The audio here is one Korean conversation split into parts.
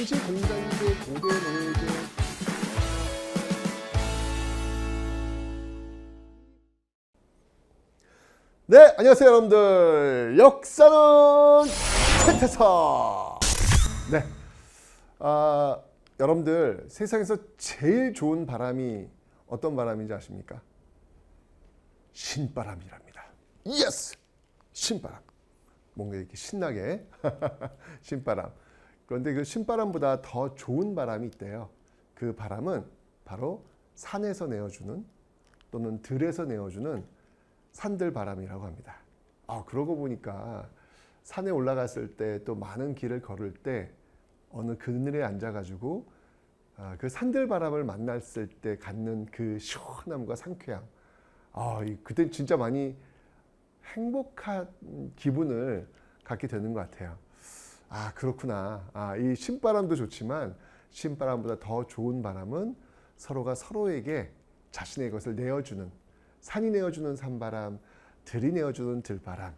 당시 공자인데 고대 노예제. 네, 안녕하세요 여러분들. 역사는 최태성. 네, 여러분들 세상에서 제일 좋은 바람이 어떤 바람인지 아십니까? 신바람이랍니다. 예스! 신바람. 뭔가 이렇게 신나게 신바람. 그런데 그 신바람보다 더 좋은 바람이 있대요. 그 바람은 바로 산에서 내어주는 또는 들에서 내어주는 산들바람이라고 합니다. 그러고 보니까 산에 올라갔을 때 또 많은 길을 걸을 때 어느 그늘에 앉아가지고 그 산들바람을 만났을 때 갖는 그 시원함과 상쾌함, 그때 진짜 많이 행복한 기분을 갖게 되는 것 같아요. 그렇구나. 이 신바람도 좋지만 신바람보다 더 좋은 바람은 서로가 서로에게 자신의 것을 내어주는, 산이 내어주는 산바람, 들이 내어주는 들바람,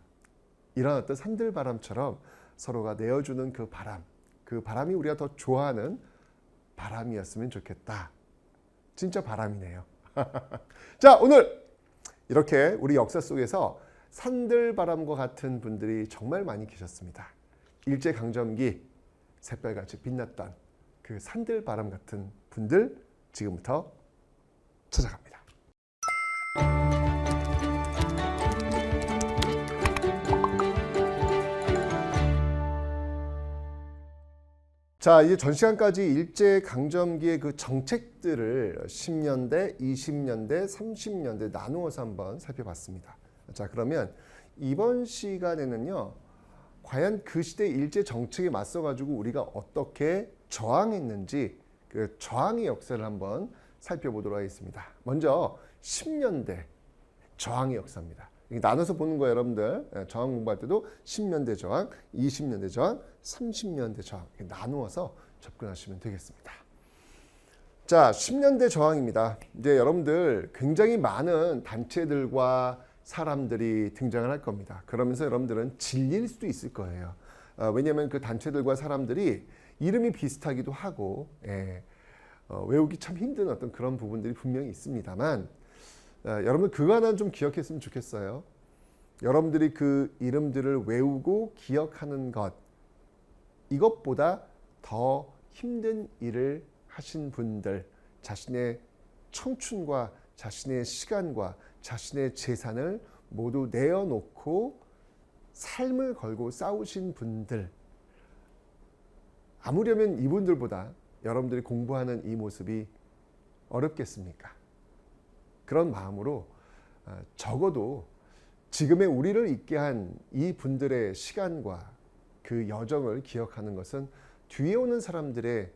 이런 어떤 산들바람처럼 서로가 내어주는 그 바람이 우리가 더 좋아하는 바람이었으면 좋겠다. 진짜 바람이네요. 자, 오늘 이렇게 우리 역사 속에서 산들바람과 같은 분들이 정말 많이 계셨습니다. 일제강점기 새별같이 빛났던 그 산들바람 같은 분들 지금부터 찾아갑니다. 자, 이제 전 시간까지 일제강점기의 그 정책들을 10년대, 20년대, 30년대 나누어서 한번 살펴봤습니다. 자, 그러면 이번 시간에는요, 과연 그 시대 일제 정책에 맞서가지고 우리가 어떻게 저항했는지 그 저항의 역사를 한번 살펴보도록 하겠습니다. 먼저 10년대 저항의 역사입니다. 나눠서 보는 거예요, 여러분들. 저항 공부할 때도 10년대 저항, 20년대 저항, 30년대 저항 나누어서 접근하시면 되겠습니다. 자, 10년대 저항입니다. 이제 여러분들 굉장히 많은 단체들과 사람들이 등장을 할 겁니다. 그러면서 여러분들은 질릴 수도 있을 거예요. 왜냐하면 그 단체들과 사람들이 이름이 비슷하기도 하고 외우기 참 힘든 어떤 그런 부분들이 분명히 있습니다만 여러분들 그거 하나는 좀 기억했으면 좋겠어요. 여러분들이 그 이름들을 외우고 기억하는 것, 이것보다 더 힘든 일을 하신 분들, 자신의 청춘과 자신의 시간과 자신의 재산을 모두 내어놓고 삶을 걸고 싸우신 분들, 아무려면 이분들보다 여러분들이 공부하는 이 모습이 어렵겠습니까? 그런 마음으로 적어도 지금의 우리를 있게 한 이 분들의 시간과 그 여정을 기억하는 것은 뒤에 오는 사람들의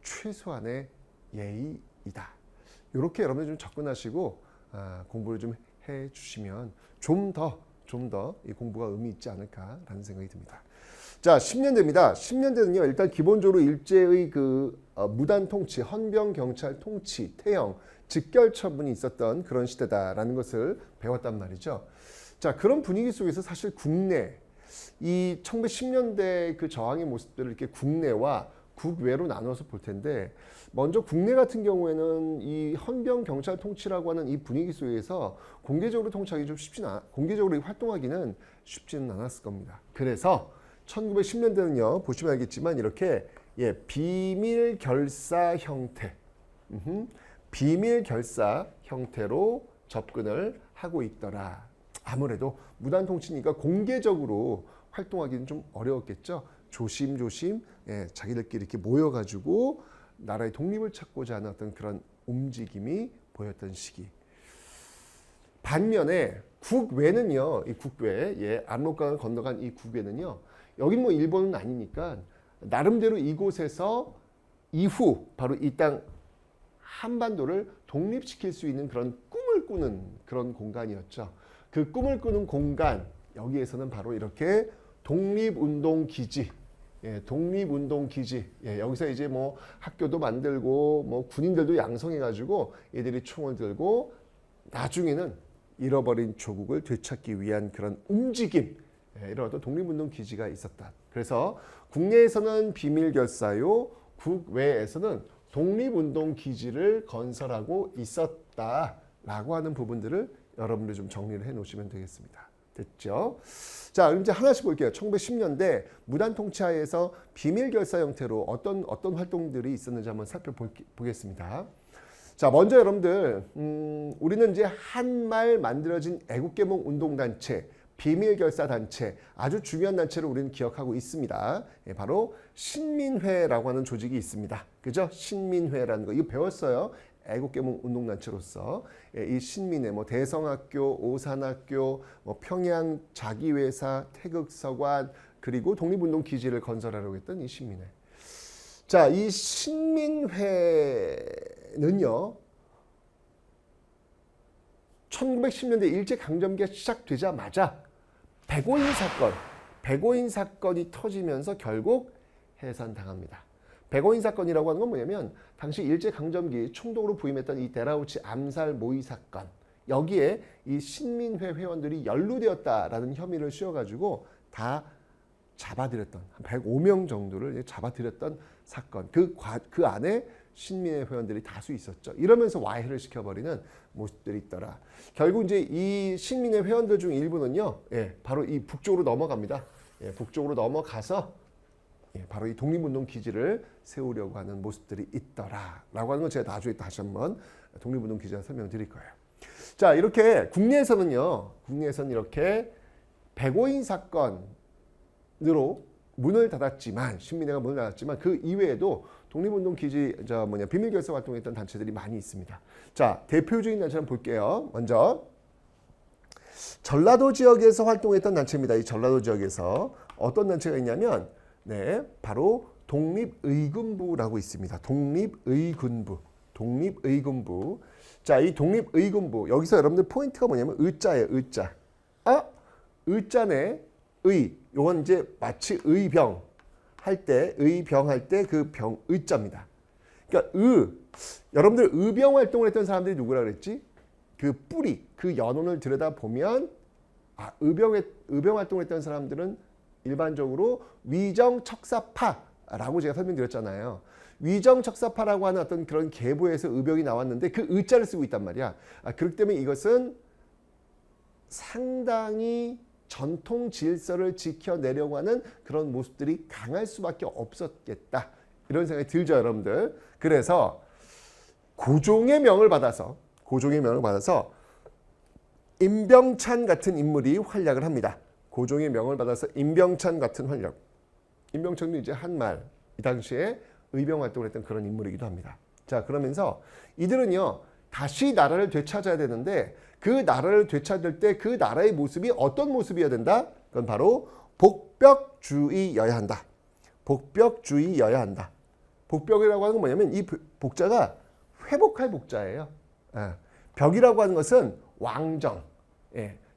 최소한의 예의이다. 이렇게 여러분들 좀 접근하시고 공부를 좀 해주시면 좀 더 이 공부가 의미 있지 않을까라는 생각이 듭니다. 자, 10년대입니다. 10년대는요, 일단 기본적으로 일제의 그 무단 통치, 헌병 경찰 통치, 태형, 직결 처분이 있었던 그런 시대다라는 것을 배웠단 말이죠. 자, 그런 분위기 속에서 사실 국내, 이 1910년대 그 저항의 모습들을 이렇게 국내와 국외로 나눠서 볼 텐데, 먼저 국내 같은 경우에는 이 헌병 경찰 통치라고 하는 이 분위기 속에서 공개적으로 통치하기 좀 공개적으로 활동하기는 쉽지는 않았을 겁니다. 그래서 1910년대는요, 보시면 알겠지만 이렇게 비밀 결사 형태, 비밀 결사 형태로 접근을 하고 있더라. 아무래도 무단 통치니까 공개적으로 활동하기는 좀 어려웠겠죠. 조심조심 자기들끼리 이렇게 모여가지고 나라의 독립을 찾고자 하는 어떤 그런 움직임이 보였던 시기. 반면에 국외는요, 이 국외, 압록강을 건너간 이 국외는요, 여긴 뭐 일본은 아니니까 나름대로 이곳에서 이후 바로 이 땅 한반도를 독립시킬 수 있는 그런 꿈을 꾸는 그런 공간이었죠. 그 꿈을 꾸는 공간, 여기에서는 바로 이렇게 독립운동기지, 독립운동기지, 여기서 이제 뭐 학교도 만들고 뭐 군인들도 양성해가지고 얘들이 총을 들고 나중에는 잃어버린 조국을 되찾기 위한 그런 움직임, 이런 어떤 독립운동 기지가 있었다. 그래서 국내에서는 비밀결사요, 국외에서는 독립운동 기지를 건설하고 있었다라고 하는 부분들을 여러분들 좀 정리를 해 놓으시면 되겠습니다. 됐죠? 자, 그럼 이제 하나씩 볼게요. 1910년대 무단 통치하에서 비밀결사 형태로 어떤 활동들이 있었는지 한번 살펴보겠습니다. 자, 먼저 여러분들 우리는 이제 한말 만들어진 애국개몽 운동단체, 비밀결사단체, 아주 중요한 단체를 우리는 기억하고 있습니다. 바로 신민회라고 하는 조직이 있습니다. 그죠? 신민회라는 거 이거 배웠어요. 애국개몽 운동단체로서 이 신민회, 뭐 대성학교, 오산학교, 뭐 평양 자기회사, 태극서관, 그리고 독립운동 기지를 건설하려고 했던 이 신민회. 자, 이 신민회는요, 1910년대 일제강점기가 시작되자마자 백오인 사건이 터지면서 결국 해산당합니다. 백오인 사건이라고 하는 건 뭐냐면 당시 일제강점기 총독으로 부임했던 이 데라우치 암살 모의 사건, 여기에 이 신민회 회원들이 연루되었다라는 혐의를 씌워가지고 다 잡아들였던, 한 105명 정도를 잡아들였던 사건, 그 안에 신민회 회원들이 다수 있었죠. 이러면서 와해를 시켜버리는 모습들이 있더라. 결국 이제 이 신민회 회원들 중 일부는요, 바로 이 북쪽으로 넘어갑니다. 북쪽으로 넘어가서 바로 이 독립운동 기지를 세우려고 하는 모습들이 있더라라고 하는 건 제가 나중에 다시 한번 독립운동 기지를 설명드릴 거예요. 자, 이렇게 국내에서는 이렇게 백오인 사건으로 문을 닫았지만, 신민회가 문을 닫았지만 그 이외에도 독립운동 기지 비밀결사 활동했던 단체들이 많이 있습니다. 자, 대표적인 단체 한번 볼게요. 먼저 전라도 지역에서 활동했던 단체입니다. 이 전라도 지역에서 어떤 단체가 있냐면 바로 독립의군부라고 있습니다. 독립의군부. 자, 이 독립의군부, 여기서 여러분들 포인트가 뭐냐면 의자예요. 의자. 의자네 의. 요건 이제 마치 의병 할 때 그 병 의자입니다. 그러니까 여러분들 의병 활동을 했던 사람들이 누구라 그랬지? 그 뿌리, 그 연원을 들여다 보면 의병 활동을 했던 사람들은 일반적으로 위정척사파라고 제가 설명드렸잖아요. 위정척사파라고 하는 어떤 그런 계보에서 의병이 나왔는데 그 의자를 쓰고 있단 말이야. 그렇기 때문에 이것은 상당히 전통 질서를 지켜내려고 하는 그런 모습들이 강할 수밖에 없었겠다. 이런 생각이 들죠, 여러분들. 그래서 고종의 명을 받아서 임병찬 같은 인물이 활약을 합니다. 고종의 명을 받아서 임병찬 같은 활약. 임병찬도 이제 한말, 이 당시에 의병 활동을 했던 그런 인물이기도 합니다. 자, 그러면서 이들은요, 다시 나라를 되찾아야 되는데 그 나라를 되찾을 때 그 나라의 모습이 어떤 모습이어야 된다? 그건 바로 복벽주의여야 한다. 복벽주의여야 한다. 복벽이라고 하는 건 뭐냐면 이 복자가 회복할 복자예요. 벽이라고 하는 것은 왕정,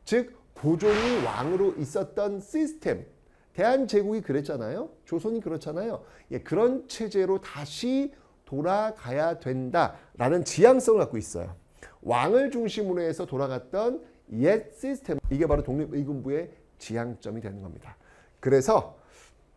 즉 고종이 왕으로 있었던 시스템, 대한제국이 그랬잖아요. 조선이 그렇잖아요. 그런 체제로 다시 돌아가야 된다라는 지향성을 갖고 있어요. 왕을 중심으로 해서 돌아갔던 옛 시스템, 이게 바로 독립의군부의 지향점이 되는 겁니다. 그래서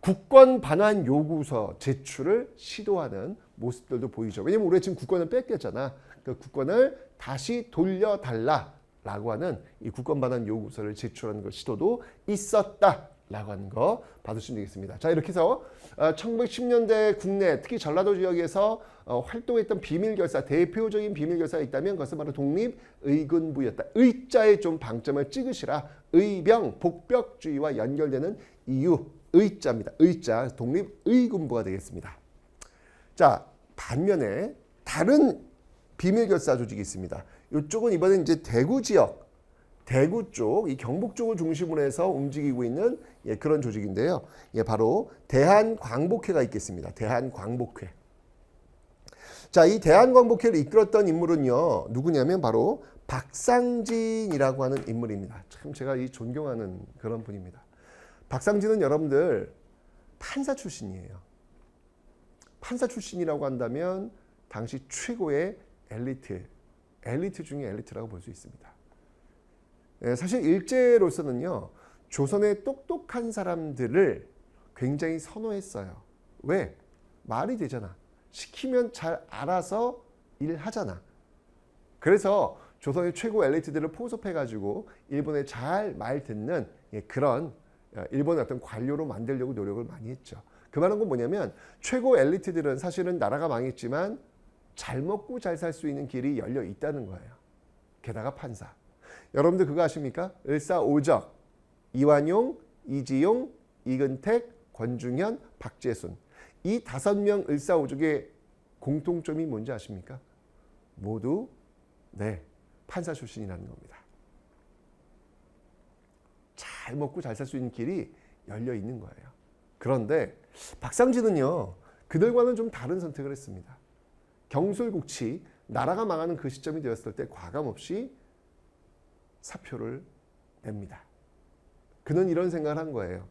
국권 반환 요구서 제출을 시도하는 모습들도 보이죠. 왜냐면 우리가 지금 국권을 뺏겼잖아. 그 국권을 다시 돌려달라라고 하는 이 국권 반환 요구서를 제출하는 그 시도도 있었다라고 하는 거 봐주시면 되겠습니다. 자, 이렇게 해서 1910년대 국내, 특히 전라도 지역에서 활동했던 비밀결사, 대표적인 비밀결사가 있다면 그것은 바로 독립의군부였다. 의자에 좀 방점을 찍으시라. 의병, 복벽주의와 연결되는 이유, 의자입니다. 의자, 독립의군부가 되겠습니다. 자, 반면에 다른 비밀결사 조직이 있습니다. 이쪽은 이번엔 이제 대구 지역, 대구 쪽, 이 경북 쪽을 중심으로 해서 움직이고 있는 그런 조직인데요. 바로 대한광복회가 있겠습니다. 대한광복회. 자, 이 대한광복회를 이끌었던 인물은요, 누구냐면 바로 박상진이라고 하는 인물입니다. 참 제가 존경하는 그런 분입니다. 박상진은 여러분들 판사 출신이에요. 판사 출신이라고 한다면 당시 최고의 엘리트 중에 엘리트라고 볼 수 있습니다. 사실 일제로서는요, 조선의 똑똑한 사람들을 굉장히 선호했어요. 왜? 말이 되잖아. 시키면 잘 알아서 일하잖아. 그래서 조선의 최고 엘리트들을 포섭해가지고 일본에 잘 말 듣는 그런 일본의 어떤 관료로 만들려고 노력을 많이 했죠. 그 말은 건 뭐냐면 최고 엘리트들은 사실은 나라가 망했지만 잘 먹고 잘 살 수 있는 길이 열려 있다는 거예요. 게다가 판사. 여러분들 그거 아십니까? 을사오적, 이완용, 이지용, 이근택, 권중현, 박재순. 이 5명 을사오적의 공통점이 뭔지 아십니까? 모두 판사 출신이라는 겁니다. 잘 먹고 잘 살 수 있는 길이 열려 있는 거예요. 그런데 박상진은요, 그들과는 좀 다른 선택을 했습니다. 경술국치, 나라가 망하는 그 시점이 되었을 때 과감없이 사표를 냅니다. 그는 이런 생각을 한 거예요.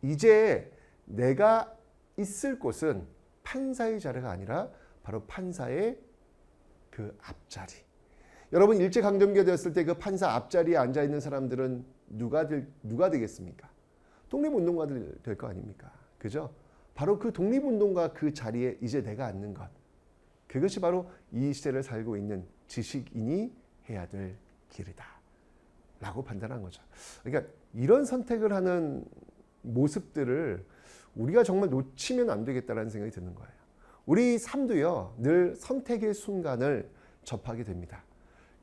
이제 내가 있을 곳은 판사의 자리가 아니라 바로 판사의 그 앞자리. 여러분 일제강점기가 되었을 때 그 판사 앞자리에 앉아있는 사람들은 누가 되겠습니까? 독립운동가들 될 거 아닙니까? 그죠? 바로 그 독립운동가 그 자리에 이제 내가 앉는 것. 그것이 바로 이 시대를 살고 있는 지식인이 해야 될 길이다. 라고 판단한 거죠. 그러니까 이런 선택을 하는 모습들을 우리가 정말 놓치면 안 되겠다는 생각이 드는 거예요. 우리 삶도요, 늘 선택의 순간을 접하게 됩니다.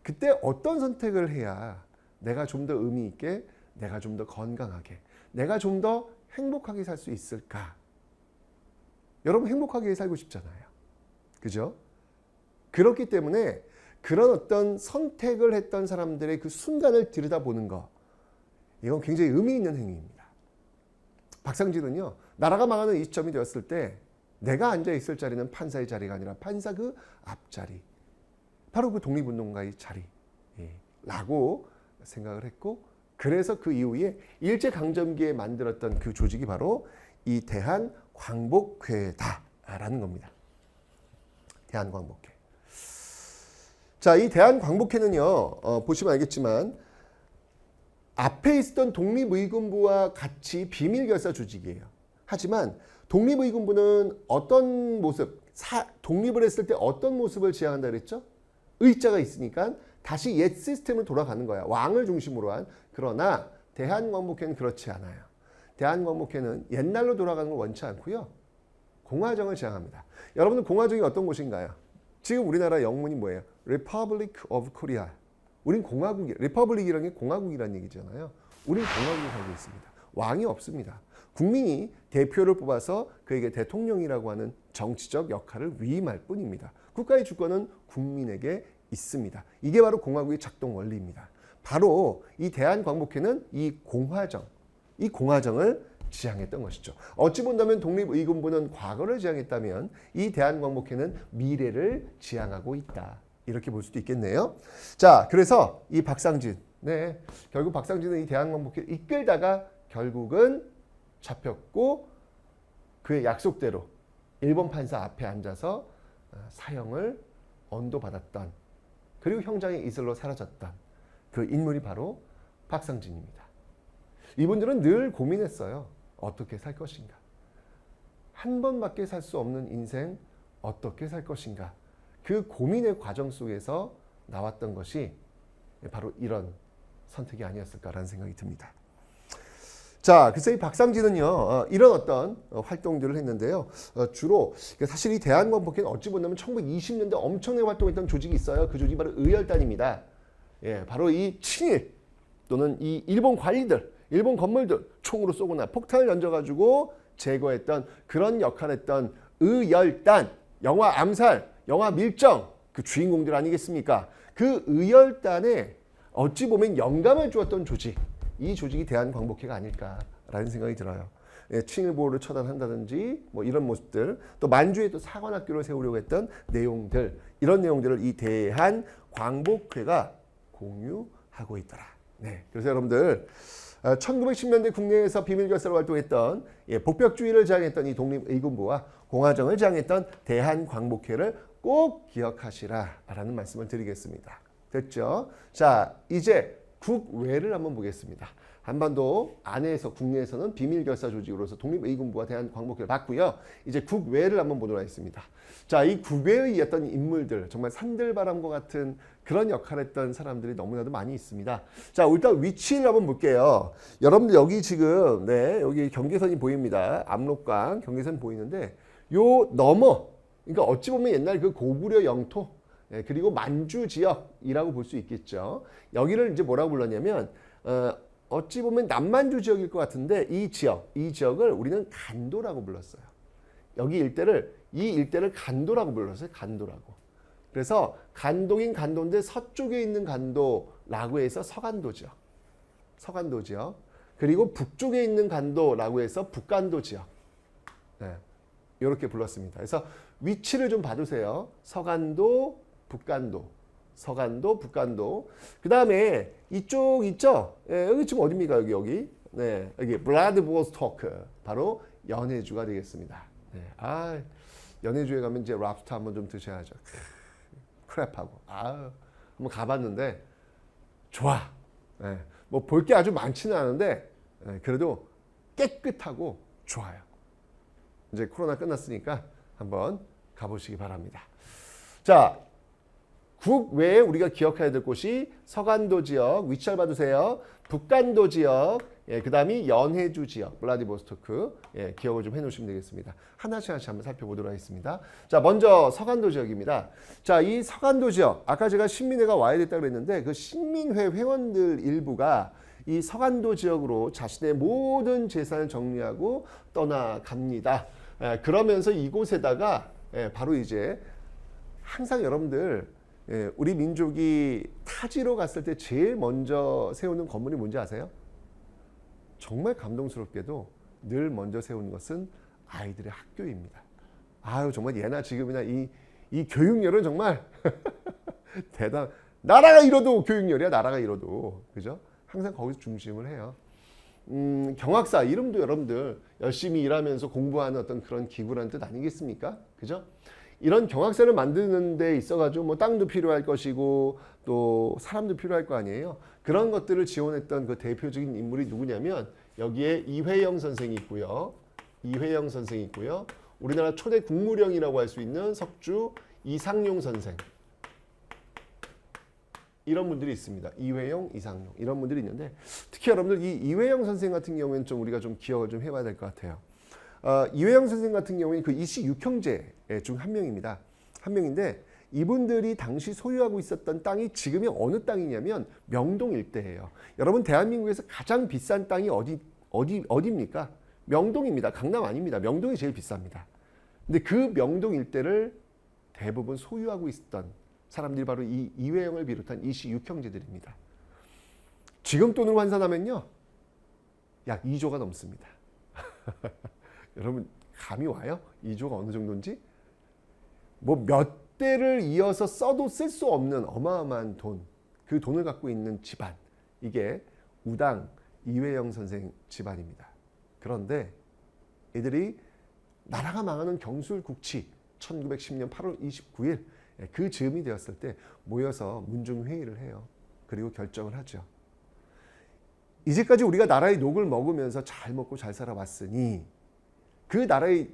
그때 어떤 선택을 해야 내가 좀 더 의미 있게, 내가 좀 더 건강하게, 내가 좀 더 행복하게 살 수 있을까? 여러분 행복하게 살고 싶잖아요. 그죠? 그렇기 때문에 그런 어떤 선택을 했던 사람들의 그 순간을 들여다보는 거, 이건 굉장히 의미 있는 행위입니다. 박상진은요, 나라가 망하는 이 시점이 되었을 때 내가 앉아있을 자리는 판사의 자리가 아니라 판사 그 앞자리, 바로 그 독립운동가의 자리라고 생각을 했고, 그래서 그 이후에 일제강점기에 만들었던 그 조직이 바로 이 대한광복회다라는 겁니다. 대한광복회. 자, 이 대한광복회는요, 보시면 알겠지만 앞에 있었던 독립의군부와 같이 비밀결사 조직이에요. 하지만 독립의군부는 어떤 모습, 독립을 했을 때 어떤 모습을 지향한다 그랬죠? 의자가 있으니까 다시 옛 시스템으로 돌아가는 거야. 왕을 중심으로 한. 그러나 대한광복회는 그렇지 않아요. 대한광복회는 옛날로 돌아가는 걸 원치 않고요. 공화정을 지향합니다. 여러분들 공화정이 어떤 곳인가요? 지금 우리나라 영문이 뭐예요? Republic of Korea. 우린 공화국이, 리퍼블릭이라는 게 공화국이라는 얘기잖아요. 우린 공화국에 살고 있습니다. 왕이 없습니다. 국민이 대표를 뽑아서 그에게 대통령이라고 하는 정치적 역할을 위임할 뿐입니다. 국가의 주권은 국민에게 있습니다. 이게 바로 공화국의 작동 원리입니다. 바로 이 대한광복회는 이 공화정을 지향했던 것이죠. 어찌 본다면 독립의군부는 과거를 지향했다면 이 대한광복회는 미래를 지향하고 있다. 이렇게 볼 수도 있겠네요. 자, 그래서 이 박상진, 결국 박상진은 이 대한광복회를 이끌다가 결국은 잡혔고 그의 약속대로 일본 판사 앞에 앉아서 사형을 언도받았던, 그리고 형장의 이슬로 사라졌던 그 인물이 바로 박상진입니다. 이분들은 늘 고민했어요. 어떻게 살 것인가? 한 번밖에 살 수 없는 인생 어떻게 살 것인가? 그 고민의 과정 속에서 나왔던 것이 바로 이런 선택이 아니었을까라는 생각이 듭니다. 자, 그래서 이 박상진은요, 이런 어떤 활동들을 했는데요. 주로 사실 이 대한광복회는 어찌 보면 1920년대 엄청나게 활동했던 조직이 있어요. 그 조직이 바로 의열단입니다. 바로 이 친일 또는 이 일본 관리들, 일본 건물들 총으로 쏘거나 폭탄을 던져가지고 제거했던 그런 역할을 했던 의열단, 영화 암살, 영화 밀정 그 주인공들 아니겠습니까? 그 의열단에 어찌 보면 영감을 주었던 조직, 이 조직이 대한광복회가 아닐까라는 생각이 들어요. 친일 보호를 처단한다든지 뭐 이런 모습들, 또 만주에 또 사관학교를 세우려고 했던 내용들, 이런 내용들을 이 대한광복회가 공유하고 있더라. 그래서 여러분들 1910년대 국내에서 비밀결사로 활동했던 복벽주의를 지향했던 이 독립의군부와 공화정을 지향했던 대한광복회를 꼭 기억하시라라는 말씀을 드리겠습니다. 됐죠? 자, 이제 국외를 한번 보겠습니다. 한반도 안에서 국내에서는 비밀결사 조직으로서 독립의군부와 대한광복회를 봤고요. 이제 국외를 한번 보도록 하겠습니다. 자, 이 국외의 어떤 인물들, 정말 산들바람과 같은 그런 역할을 했던 사람들이 너무나도 많이 있습니다. 자, 일단 위치를 한번 볼게요. 여러분들 여기 지금 여기 경계선이 보입니다. 압록강 경계선 보이는데 요 넘어, 그러니까 어찌 보면 옛날 그 고구려 영토, 그리고 만주 지역이라고 볼 수 있겠죠. 여기를 이제 뭐라고 불렀냐면 어찌 보면 남만주 지역일 것 같은데 이 지역을 우리는 간도라고 불렀어요. 여기 이 일대를 간도라고 불렀어요. 간도라고. 그래서 간도긴 간도인데 서쪽에 있는 간도라고 해서 서간도 지역. 서간도 지역. 그리고 북쪽에 있는 간도라고 해서 북간도 지역. 이렇게 불렀습니다. 그래서 위치를 좀 봐주세요. 서간도, 북간도. 서간도, 북간도. 그 다음에 이쪽 있죠? 여기 지금 어딥니까? 여기. 여기 블라디보스토크. 바로 연해주가 되겠습니다. 연해주에 가면 이제 랍스터 한번 좀 드셔야죠. 크랩하고. 한번 가봤는데 좋아. 뭐 볼 게 아주 많지는 않은데 그래도 깨끗하고 좋아요. 이제 코로나 끝났으니까 한번 가보시기 바랍니다. 자, 국외에 우리가 기억해야 될 곳이 서간도 지역, 위치 잘 봐주세요. 북간도 지역, 그 다음이 연해주 지역, 블라디보스토크, 기억을 좀 해놓으시면 되겠습니다. 하나씩 한번 살펴보도록 하겠습니다. 자, 먼저 서간도 지역입니다. 자, 이 서간도 지역, 아까 제가 신민회가 와야 됐다고 그랬는데 그 신민회 회원들 일부가 이 서간도 지역으로 자신의 모든 재산을 정리하고 떠나갑니다. 그러면서 이곳에다가 바로 이제 항상 여러분들 우리 민족이 타지로 갔을 때 제일 먼저 세우는 건물이 뭔지 아세요? 정말 감동스럽게도 늘 먼저 세우는 것은 아이들의 학교입니다. 정말 예나 지금이나 이 교육열은 정말 대단. 나라가 잃어도 교육열이야. 나라가 잃어도. 그죠? 항상 거기서 중심을 해요. 경학사 이름도 여러분들 열심히 일하면서 공부하는 어떤 그런 기구라는 뜻 아니겠습니까? 그죠? 이런 경학사를 만드는 데 있어가지고 뭐 땅도 필요할 것이고 또 사람도 필요할 거 아니에요. 그런 것들을 지원했던 그 대표적인 인물이 누구냐면 여기에 이회영 선생이 있고요. 이회영 선생이 있고요. 우리나라 초대 국무령이라고 할 수 있는 석주 이상용 선생. 이런 분들이 있습니다. 이회영, 이상용 이런 분들이 있는데 특히 여러분들 이 이회영 선생 같은 경우에는 좀 우리가 좀 기억을 좀 해봐야 될 것 같아요. 이회영 선생 같은 경우에는 그 이씨 6형제 중 한 명입니다. 한 명인데 이분들이 당시 소유하고 있었던 땅이 지금이 어느 땅이냐면 명동 일대예요. 여러분 대한민국에서 가장 비싼 땅이 어디입니까? 명동입니다. 강남 아닙니다. 명동이 제일 비쌉니다. 근데 그 명동 일대를 대부분 소유하고 있었던 사람들이 바로 이 이회영을 비롯한 이씨 6형제들입니다. 지금 돈으로 환산하면요. 약 2조가 넘습니다. 여러분 감이 와요? 2조가 어느 정도인지? 뭐 몇 대를 이어서 써도 쓸 수 없는 어마어마한 돈. 그 돈을 갖고 있는 집안. 이게 우당 이회영 선생 집안입니다. 그런데 이들이 나라가 망하는 경술국치 1910년 8월 29일 그 즈음이 되었을 때 모여서 문중회의를 해요. 그리고 결정을 하죠. 이제까지 우리가 나라의 녹을 먹으면서 잘 먹고 잘 살아왔으니 그 나라의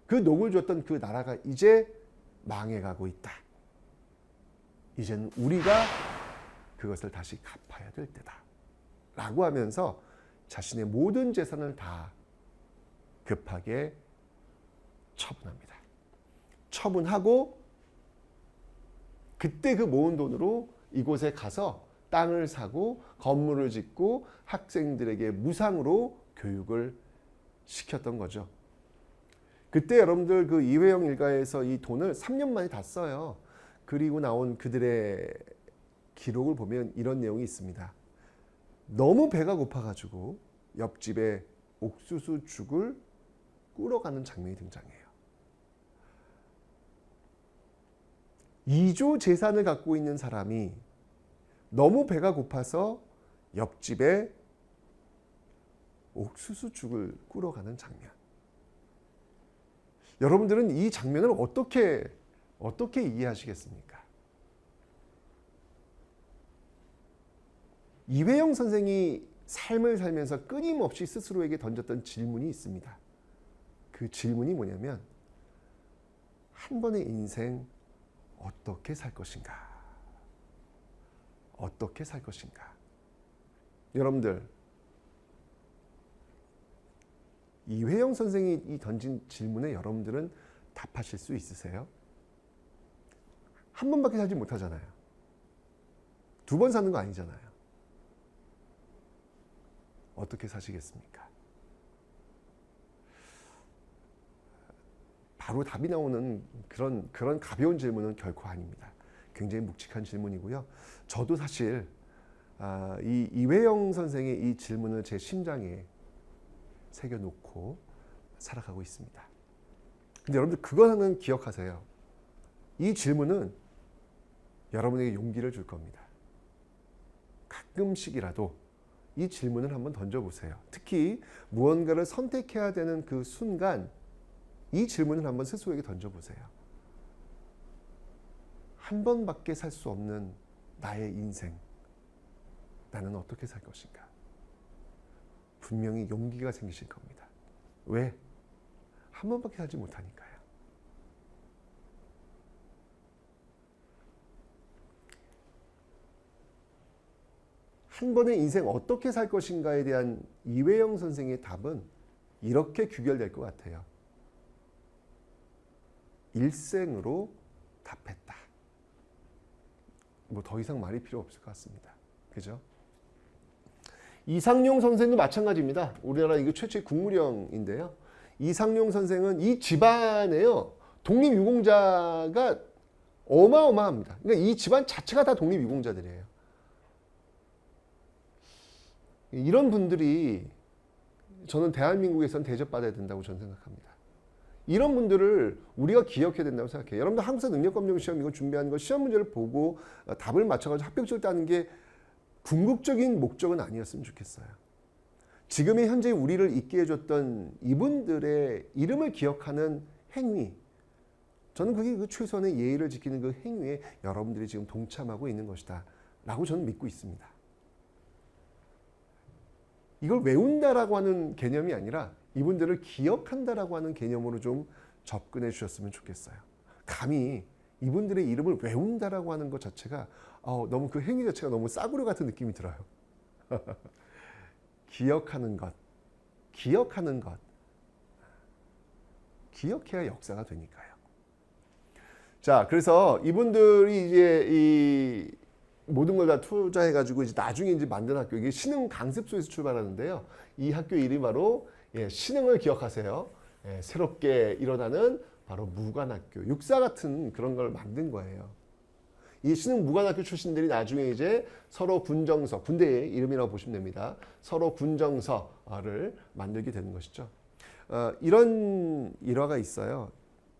그 녹을 줬던 그 나라가 이제 망해가고 있다. 이제는 우리가 그것을 다시 갚아야 될 때다. 라고 하면서 자신의 모든 재산을 다 급하게 처분합니다. 처분하고 그때 그 모은 돈으로 이곳에 가서 땅을 사고 건물을 짓고 학생들에게 무상으로 교육을 시켰던 거죠. 그때 여러분들 그 이회영 일가에서 이 돈을 3년 만에 다 써요. 그리고 나온 그들의 기록을 보면 이런 내용이 있습니다. 너무 배가 고파가지고 옆집에 옥수수 죽을 꿀어가는 장면이 등장해요. 2조 재산을 갖고 있는 사람이 너무 배가 고파서 옆집에 옥수수 죽을 꿀어가는 장면. 여러분들은 이 장면을 어떻게 이해하시겠습니까? 이회영 선생이 삶을 살면서 끊임없이 스스로에게 던졌던 질문이 있습니다. 그 질문이 뭐냐면 한 번의 인생 어떻게 살 것인가? 어떻게 살 것인가? 여러분들, 이회영 선생이 이 던진 질문에 여러분들은 답하실 수 있으세요? 한 번밖에 살지 못하잖아요. 두 번 사는 거 아니잖아요. 어떻게 사시겠습니까? 바로 답이 나오는 그런 가벼운 질문은 결코 아닙니다. 굉장히 묵직한 질문이고요. 저도 사실 이 이회영 선생의 이 질문을 제 심장에 새겨놓고 살아가고 있습니다. 근데 여러분들 그거는 기억하세요. 이 질문은 여러분에게 용기를 줄 겁니다. 가끔씩이라도 이 질문을 한번 던져보세요. 특히 무언가를 선택해야 되는 그 순간 이 질문을 한번 스스로에게 던져보세요. 한 번밖에 살 수 없는 나의 인생, 나는 어떻게 살 것인가? 분명히 용기가 생기실 겁니다. 왜? 한 번밖에 살지 못하니까요. 한 번의 인생 어떻게 살 것인가에 대한 이회영 선생의 답은 이렇게 귀결될 것 같아요. 일생으로 답했다. 뭐 더 이상 말이 필요 없을 것 같습니다. 그죠? 이상용 선생도 마찬가지입니다. 우리나라 이거 최초의 국무령인데요. 이상용 선생은 이 집안에요. 독립유공자가 어마어마합니다. 그러니까 이 집안 자체가 다 독립유공자들이에요. 이런 분들이 저는 대한민국에선 대접받아야 된다고 저는 생각합니다. 이런 분들을 우리가 기억해야 된다고 생각해요. 여러분들 한국사 능력검정 시험 이거 준비하는 거 시험 문제를 보고 답을 맞춰가지고 합격점을 따는 게 궁극적인 목적은 아니었으면 좋겠어요. 지금의 현재 우리를 있게 해줬던 이분들의 이름을 기억하는 행위, 저는 그게 그 최소한의 예의를 지키는 그 행위에 여러분들이 지금 동참하고 있는 것이다 라고 저는 믿고 있습니다. 이걸 외운다라고 하는 개념이 아니라 이분들을 기억한다라고 하는 개념으로 좀 접근해 주셨으면 좋겠어요. 감히 이분들의 이름을 외운다라고 하는 것 자체가 너무 그 행위 자체가 너무 싸구려 같은 느낌이 들어요. 기억하는 것, 기억하는 것, 기억해야 역사가 되니까요. 자, 그래서 이분들이 이제 이 모든 걸 다 투자해가지고 이제 나중에 이제 만든 학교, 이게 신흥 강습소에서 출발하는데요. 이 학교 이름이 바로 신흥을 기억하세요. 새롭게 일어나는 바로 무관학교, 육사 같은 그런 걸 만든 거예요. 이 신흥 무관학교 출신들이 나중에 이제 서로 군정서, 군대의 이름이라고 보시면 됩니다. 서로 군정서를 만들게 되는 것이죠. 이런 일화가 있어요.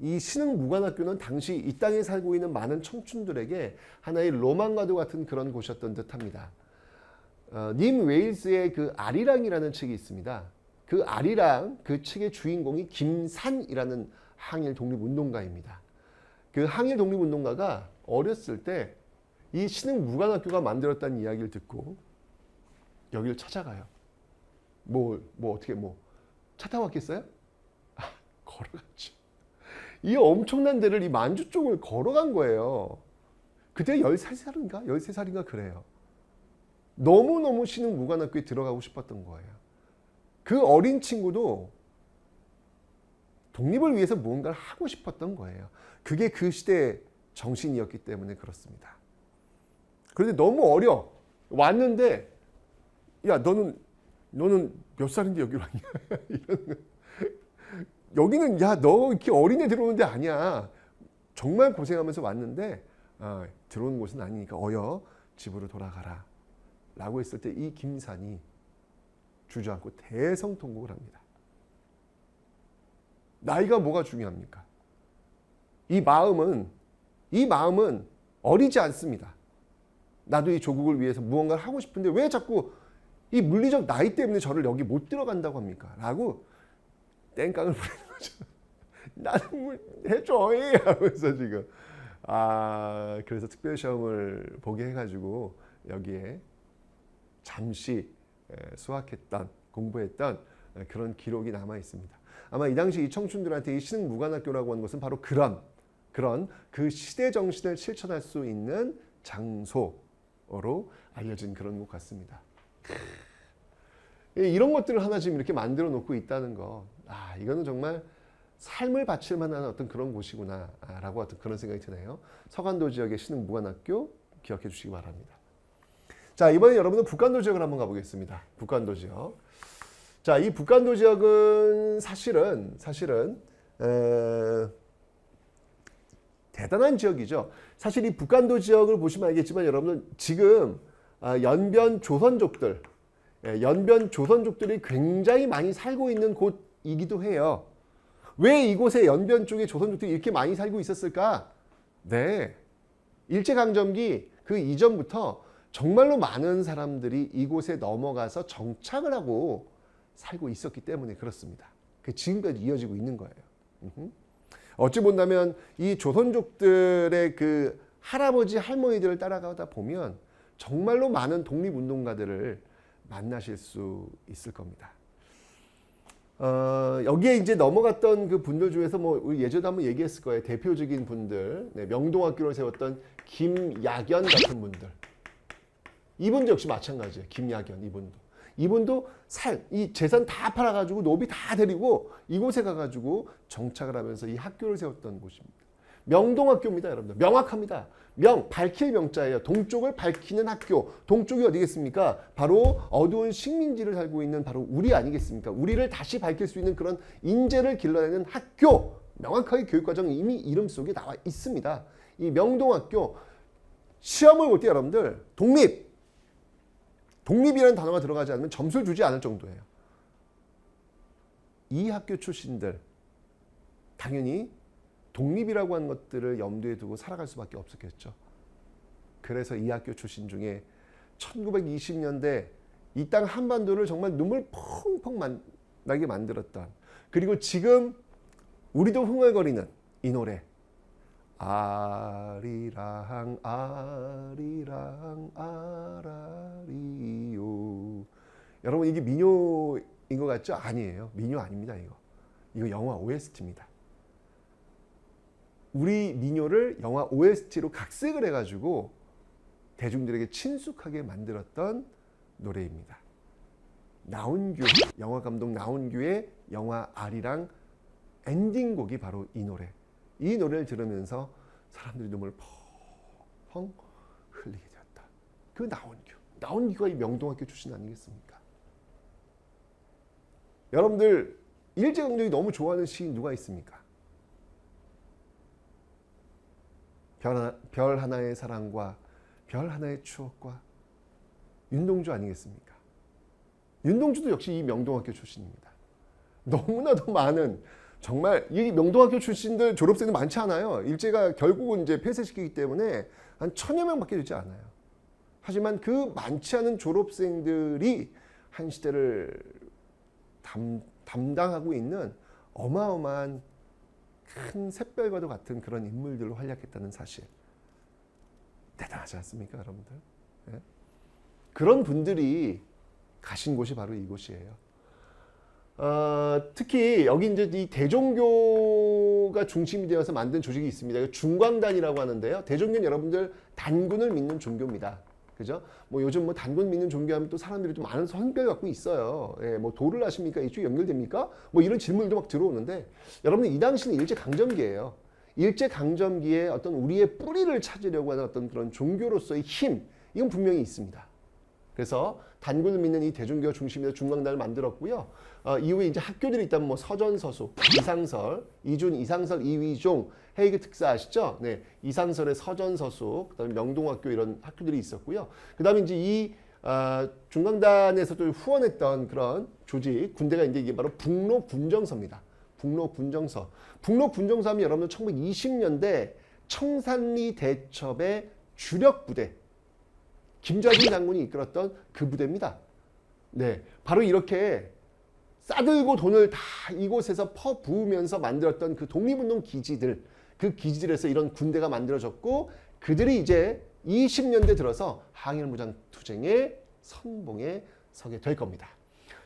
이 신흥 무관학교는 당시 이 땅에 살고 있는 많은 청춘들에게 하나의 로망과도 같은 그런 곳이었던 듯합니다. 님 웨일스의 그 아리랑이라는 책이 있습니다. 그 아리랑, 그 책의 주인공이 김산이라는 항일 독립운동가입니다. 그 항일 독립운동가가 어렸을 때 이 신흥 무관학교가 만들었다는 이야기를 듣고 여기를 찾아가요. 어떻게 차 타고 왔겠어요? 걸어갔죠. 이 엄청난 데를 이 만주 쪽을 걸어간 거예요. 그때 13살인가? 13살인가 그래요. 너무너무 신흥 무관학교에 들어가고 싶었던 거예요. 그 어린 친구도 독립을 위해서 무언가를 하고 싶었던 거예요. 그게 그 시대의 정신이었기 때문에 그렇습니다. 그런데 너무 어려. 왔는데 야 너는 몇 살인데 여기 왔냐? 여기는 야 너 이렇게 어린애 들어오는 데 아니야. 정말 고생하면서 왔는데 들어오는 곳은 아니니까 어여 집으로 돌아가라 라고 했을 때 이 김산이 주저앉고 대성통곡을 합니다. 나이가 뭐가 중요합니까? 이 마음은 어리지 않습니다. 나도 이 조국을 위해서 무언가를 하고 싶은데 왜 자꾸 이 물리적 나이 때문에 저를 여기 못 들어간다고 합니까? 라고 땡깡을 부리는 거죠. 나는 해줘 하면서 지금 그래서 특별시험을 보게 해가지고 여기에 잠시 수학했던 공부했던 그런 기록이 남아 있습니다. 아마 이 당시 이 청춘들한테 이 신흥무관학교라고 하는 것은 바로 그런 그 시대 정신을 실천할 수 있는 장소로 알려진 그런 것 같습니다. 이런 것들을 하나 지금 이렇게 만들어 놓고 있다는 거, 이거는 정말 삶을 바칠 만한 어떤 그런 곳이구나라고 어떤 그런 생각이 드네요. 서간도 지역의 신흥무관학교 기억해 주시기 바랍니다. 자, 이번에 여러분은 북간도 지역을 한번 가보겠습니다. 북간도 지역. 자, 이 북간도 지역은 사실은 대단한 지역이죠. 사실 이 북간도 지역을 보시면 알겠지만 여러분은 지금 연변 조선족들이 굉장히 많이 살고 있는 곳이기도 해요. 왜 이곳에 연변 쪽에 조선족들이 이렇게 많이 살고 있었을까? 네, 일제강점기 그 이전부터 정말로 많은 사람들이 이곳에 넘어가서 정착을 하고 살고 있었기 때문에 그렇습니다. 그 지금까지 이어지고 있는 거예요. 어찌 본다면 이 조선족들의 그 할아버지 할머니들을 따라가다 보면 정말로 많은 독립운동가들을 만나실 수 있을 겁니다. 여기에 이제 넘어갔던 그 분들 중에서 뭐 예전에 한번 얘기했을 거예요. 대표적인 분들, 명동학교를 세웠던 김야견 같은 분들. 이분도 역시 마찬가지예요. 김야견 이분도 이 재산 다 팔아가지고 노비 다 데리고 이곳에 가가지고 정착을 하면서 이 학교를 세웠던 곳입니다. 명동학교입니다, 여러분들. 명확합니다. 밝힐 명자예요. 동쪽을 밝히는 학교. 동쪽이 어디겠습니까? 바로 어두운 식민지를 살고 있는 바로 우리 아니겠습니까? 우리를 다시 밝힐 수 있는 그런 인재를 길러내는 학교. 명확하게 교육과정이 이미 이름 속에 나와 있습니다. 이 명동학교 시험을 볼 때 여러분들 독립이라는 단어가 들어가지 않으면 점수를 주지 않을 정도예요. 이 학교 출신들 당연히 독립이라고 하는 것들을 염두에 두고 살아갈 수밖에 없었겠죠. 그래서 이 학교 출신 중에 1920년대 이 땅 한반도를 정말 눈물 펑펑 나게 만들었던, 그리고 지금 우리도 흥얼거리는 이 노래, 아리랑 아리랑 아라리요. 여러분, 이게 민요인 것 같죠? 아니에요. 민요 아닙니다. 이거 영화 OST입니다. 우리 민요를 영화 OST로 각색을 해가지고 대중들에게 친숙하게 만들었던 노래입니다. 나훈규, 영화 감독 나훈규의 영화 아리랑 엔딩곡이 바로 이 노래. 이 노래를 들으면서 사람들이 눈물을 펑펑 흘리게 되었다. 그 나훈규가 이 명동학교 출신 아니겠습니까? 여러분들 일제강점기 너무 좋아하는 시인 누가 있습니까? 별 하나의 사랑과 별 하나의 추억과 윤동주 아니겠습니까? 윤동주도 역시 이 명동학교 출신입니다. 너무나도 많은, 정말 이 명동학교 출신들 졸업생들 많지 않아요. 일제가 결국은 이제 폐쇄시키기 때문에 한 1000여 명밖에 되지 않아요. 하지만 그 많지 않은 졸업생들이 한 시대를 담당하고 있는 어마어마한 큰 샛별과도 같은 그런 인물들로 활약했다는 사실. 대단하지 않습니까, 여러분들? 네? 그런 분들이 가신 곳이 바로 이곳이에요. 특히 여기 이제 이 대종교가 중심이 되어서 만든 조직이 있습니다. 중광단이라고 하는데요. 대종교는 여러분들 단군을 믿는 종교입니다. 그죠? 뭐 요즘 단군 믿는 종교하면 또 사람들이 좀 많은 성별 갖고 있어요. 예, 뭐 도를 하십니까? 이쪽 연결됩니까? 뭐 이런 질문도 막 들어오는데, 여러분 이 당시는 일제 강점기예요. 일제 강점기에 어떤 우리의 뿌리를 찾으려고 하는 어떤 그런 종교로서의 힘, 이건 분명히 있습니다. 그래서 단군을 믿는 이 대종교가 중심에서 중광단을 만들었고요. 이후에 이제 학교들이 있다면 뭐 서전서수, 이상설, 이준, 이상설, 이위종, 헤이그 특사 아시죠? 네, 이상설의 서전서수, 그다음에 명동학교 이런 학교들이 있었고요. 그다음에 이제 이 중광단에서도 후원했던 그런 조직, 군대가 이게 바로 북로군정서입니다. 북로군정서. 북로군정서 하면 여러분 1920년대 청산리 대첩의 주력 부대, 김좌진 장군이 이끌었던 그 부대입니다. 네, 바로 이렇게 싸들고 돈을 다 이곳에서 퍼부으면서 만들었던 그 독립운동 기지들, 그 기지들에서 이런 군대가 만들어졌고, 그들이 이제 20년대 들어서 항일무장 투쟁에 선봉에 서게 될 겁니다.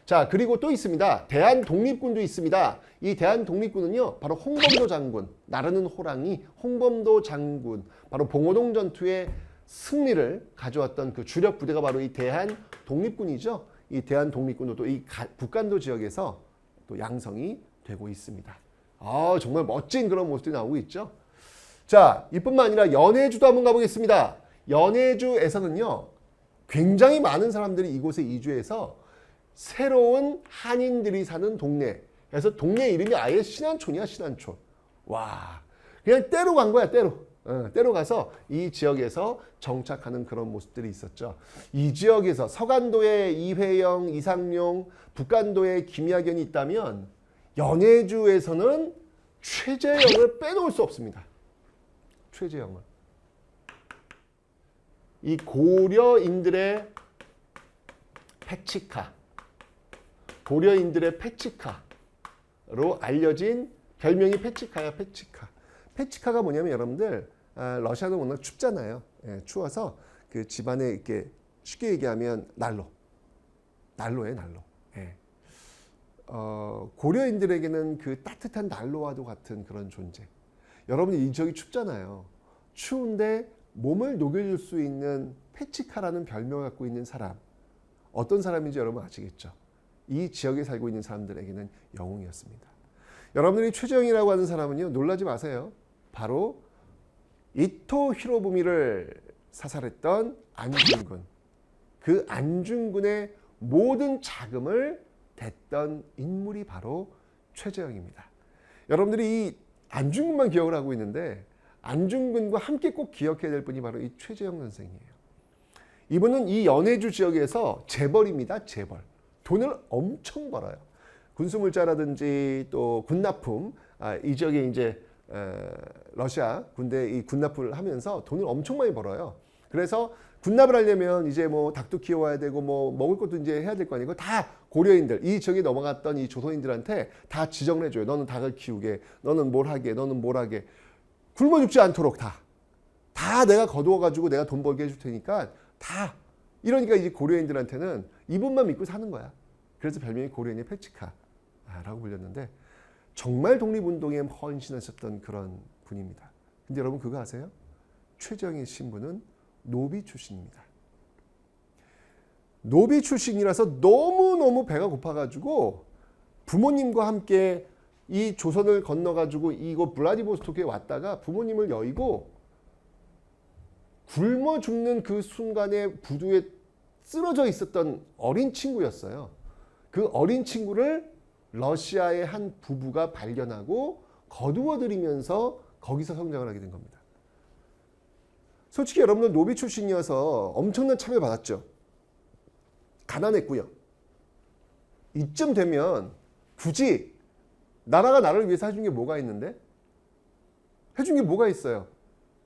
자, 그리고 또 있습니다. 대한독립군도 있습니다. 이 대한독립군은요, 바로 홍범도 장군, 나르는 호랑이 홍범도 장군, 바로 봉오동 전투의 승리를 가져왔던 그 주력 부대가 바로 이 대한독립군이죠. 이 대한독립군도 또 이 북간도 지역에서 또 양성이 되고 있습니다. 아, 정말 멋진 그런 모습들이 나오고 있죠. 자, 이뿐만 아니라 연해주도 한번 가보겠습니다. 연해주에서는요, 굉장히 많은 사람들이 이곳에 이주해서 새로운 한인들이 사는 동네. 그래서 동네 이름이 아예 신안촌이야, 신안촌. 와, 그냥 때로 간 거야, 때로. 때로 가서 이 지역에서 정착하는 그런 모습들이 있었죠. 이 지역에서 서간도에 이회영, 이상용, 북간도에 김야견이 있다면 연해주에서는 최재형을 빼놓을 수 없습니다. 최재형을. 이 고려인들의 패치카, 고려인들의 패치카로 알려진 별명이 패치카야, 패치카. 패치카가 뭐냐면 여러분들, 러시아도 워낙 춥잖아요. 예, 추워서 그 집안에 이렇게 쉽게 얘기하면 난로예요, 난로. 예. 고려인들에게는 그 따뜻한 난로와도 같은 그런 존재. 여러분이 이 지역이 춥잖아요. 추운데 몸을 녹여줄 수 있는 패치카라는 별명을 갖고 있는 사람. 어떤 사람인지 여러분 아시겠죠? 이 지역에 살고 있는 사람들에게는 영웅이었습니다. 여러분들이 최재형이라고 하는 사람은요, 놀라지 마세요. 바로 이토 히로부미를 사살했던 안중근. 그 안중근의 모든 자금을 댔던 인물이 바로 최재형입니다. 여러분들이 이 안중근만 기억을 하고 있는데 안중근과 함께 꼭 기억해야 될 분이 바로 이 최재형 선생이에요. 이분은 이 연해주 지역에서 재벌입니다. 재벌. 돈을 엄청 벌어요. 군수물자라든지 또 군납품, 이 지역에 이제 러시아 군대 이 군납을 하면서 돈을 엄청 많이 벌어요. 그래서 군납을 하려면 이제 뭐 닭도 키워야 되고 뭐 먹을 것도 이제 해야 될 거 아니고 다 고려인들, 이 지역에 넘어갔던 이 조선인들한테 다 지정을 해줘요. 너는 닭을 키우게, 너는 뭘 하게, 너는 뭘 하게. 굶어 죽지 않도록 다 내가 거두어가지고 내가 돈 벌게 해줄 테니까 다. 이러니까 이제 고려인들한테는 이분만 믿고 사는 거야. 그래서 별명이 고려인의 패치카라고 불렸는데 정말 독립운동에 헌신하셨던 그런 분입니다. 근데 여러분 그거 아세요? 최재형의 신분은 노비 출신입니다. 노비 출신이라서 너무너무 배가 고파가지고 부모님과 함께 이 조선을 건너가지고 이곳 블라디보스토크에 왔다가 부모님을 여의고 굶어 죽는 그 순간에 부두에 쓰러져 있었던 어린 친구였어요. 그 어린 친구를 러시아의 한 부부가 발견하고 거두어들이면서 거기서 성장을 하게 된 겁니다. 솔직히 여러분들 노비 출신이어서 엄청난 차별받았죠. 가난했고요. 이쯤 되면 굳이 나라가 나를 위해서 해준 게 뭐가 있는데? 해준 게 뭐가 있어요?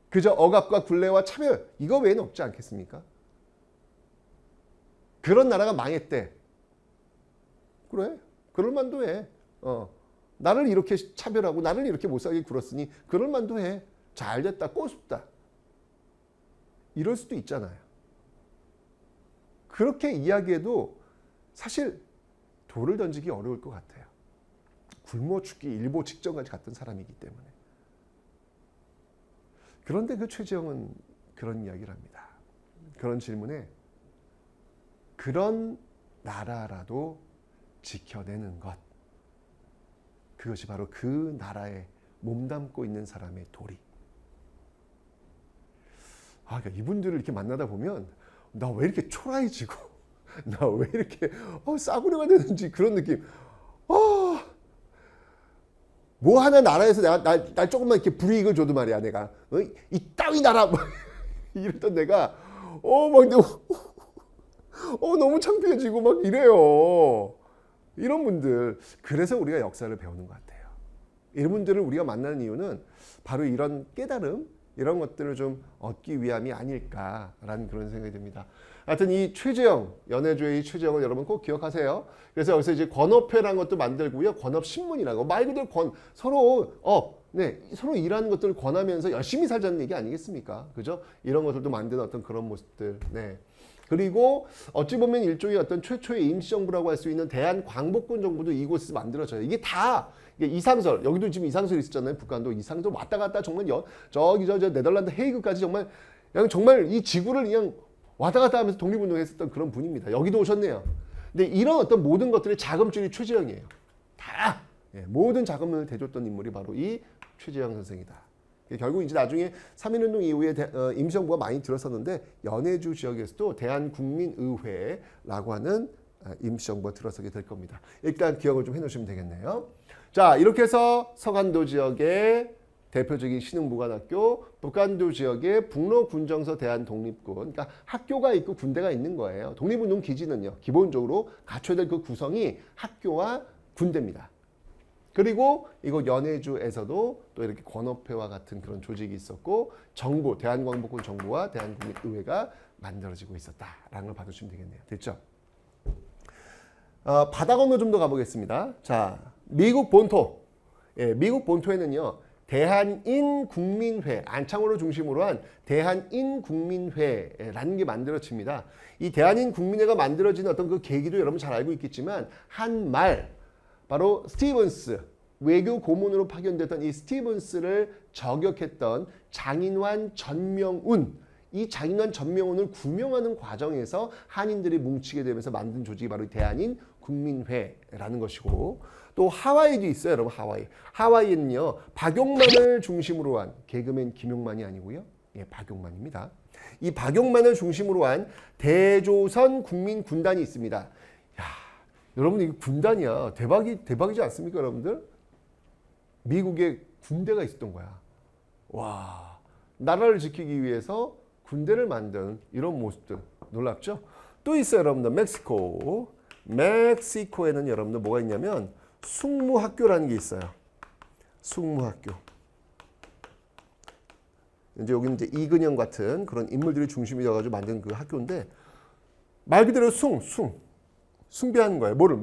그저 억압과 굴레와 차별, 이거 외에는 없지 않겠습니까? 그런 나라가 망했대. 그래, 그럴만도 해. 나를 이렇게 차별하고 나를 이렇게 못살게 굴었으니 그럴만도 해. 잘됐다, 꼬숩다. 이럴 수도 있잖아요. 그렇게 이야기해도 사실 돌을 던지기 어려울 것 같아요. 굶어 죽기 일보 직전까지 갔던 사람이기 때문에. 그런데 그 최재형은 그런 이야기를 합니다. 그런 질문에 그런 나라라도 지켜내는 것. 그것이 바로 그 나라에 몸담고 있는 사람의 도리. 그러니까 이분들을 이렇게 만나다 보면 나 왜 이렇게 초라해지고 나 왜 이렇게 싸구려가 되는지 그런 느낌. 뭐 하나 나라에서 날 조금만 이렇게 불이익을 줘도 말이야 내가 이 따위 나라 이랬던 내가 너무 창피해지고 막 이래요. 이런 분들, 그래서 우리가 역사를 배우는 것 같아요. 이런 분들을 우리가 만나는 이유는 바로 이런 깨달음, 이런 것들을 좀 얻기 위함이 아닐까라는 그런 생각이 듭니다. 하여튼 이 최재형, 연해주의 최재형을 여러분 꼭 기억하세요. 그래서 여기서 이제 권업회라는 것도 만들고요. 권업신문이라고. 말 그대로 서로 일하는 것들을 권하면서 열심히 살자는 얘기 아니겠습니까? 그죠? 이런 것들도 만드는 어떤 그런 모습들. 네. 그리고 어찌 보면 일종의 어떤 최초의 임시정부라고 할 수 있는 대한광복군 정부도 이곳에서 만들어져요. 이게 다 이상설, 여기도 지금 이상설이 있었잖아요. 북한도 이상설 왔다 갔다 정말 저기 저 네덜란드 헤이그까지 정말 이 지구를 그냥 왔다 갔다 하면서 독립운동했었던 그런 분입니다. 여기도 오셨네요. 근데 이런 어떤 모든 것들의 자금줄이 최재형이에요. 다 모든 자금을 대줬던 인물이 바로 이 최재형 선생이다. 결국 이제 나중에 3.1운동 이후에 임시정부가 많이 들어섰는데 연해주 지역에서도 대한국민의회라고 하는 임시정부가 들어서게 될 겁니다. 일단 기억을 좀 해놓으시면 되겠네요. 자, 이렇게 해서 서간도 지역의 대표적인 신흥무관학교, 북간도 지역의 북로군정서 대한독립군, 그러니까 학교가 있고 군대가 있는 거예요. 독립운동 기지는요, 기본적으로 갖춰야 될 그 구성이 학교와 군대입니다. 그리고 이곳 연해주에서도 또 이렇게 권업회와 같은 그런 조직이 있었고 정부, 대한광복군 정부와 대한국민의회가 만들어지고 있었다라는 걸 봐주시면 되겠네요. 됐죠? 바다 건너 좀 더 가보겠습니다. 자, 미국 본토. 미국 본토에는요, 대한인국민회, 안창호를 중심으로 한 대한인국민회라는 게 만들어집니다. 이 대한인국민회가 만들어지는 어떤 그 계기도 여러분 잘 알고 있겠지만 한 말, 바로 스티븐스, 외교 고문으로 파견됐던 이 스티븐스를 저격했던 장인환 전명운, 이 장인환 전명운을 구명하는 과정에서 한인들이 뭉치게 되면서 만든 조직이 바로 대한인국민회라는 것이고, 또 하와이도 있어요, 여러분. 하와이는요, 박용만을 중심으로 한, 개그맨 김용만이 아니고요, 박용만입니다. 이 박용만을 중심으로 한 대조선 국민군단이 있습니다. 야, 여러분, 이게 군단이야. 대박이지 않습니까, 여러분들? 미국에 군대가 있었던 거야. 와, 나라를 지키기 위해서 군대를 만든 이런 모습들 놀랍죠? 또 있어요, 여러분들. 멕시코에는 여러분들 뭐가 있냐면 숙무학교라는 게 있어요. 숙무학교. 이제 여기는 이제 이근영 같은 그런 인물들이 중심이 되어가지고 만든 그 학교인데, 말 그대로 숭배하는 거예요. 뭐를?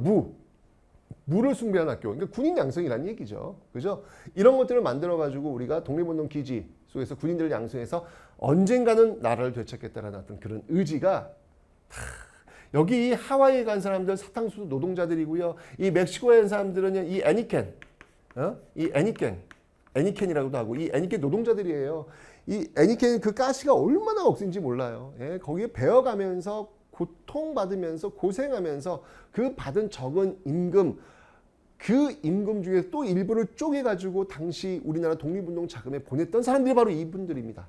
무를 숭배하는 학교. 그러니까 군인 양성이라는 얘기죠. 그죠? 이런 것들을 만들어가지고 우리가 독립운동 기지 속에서 군인들을 양성해서 언젠가는 나라를 되찾겠다라는 어떤 그런 의지가, 여기 하와이에 간 사람들 사탕수수 노동자들이고요. 이 멕시코에 간 사람들은 이 애니켄이라고도 하고, 이 애니켄 노동자들이에요. 이 애니켄 그 가시가 얼마나 억센지 몰라요. 거기에 배워가면서 고통받으면서 고생하면서 그 받은 적은 임금, 그 임금 중에 또 일부를 쪼개가지고 당시 우리나라 독립운동 자금에 보냈던 사람들이 바로 이분들입니다.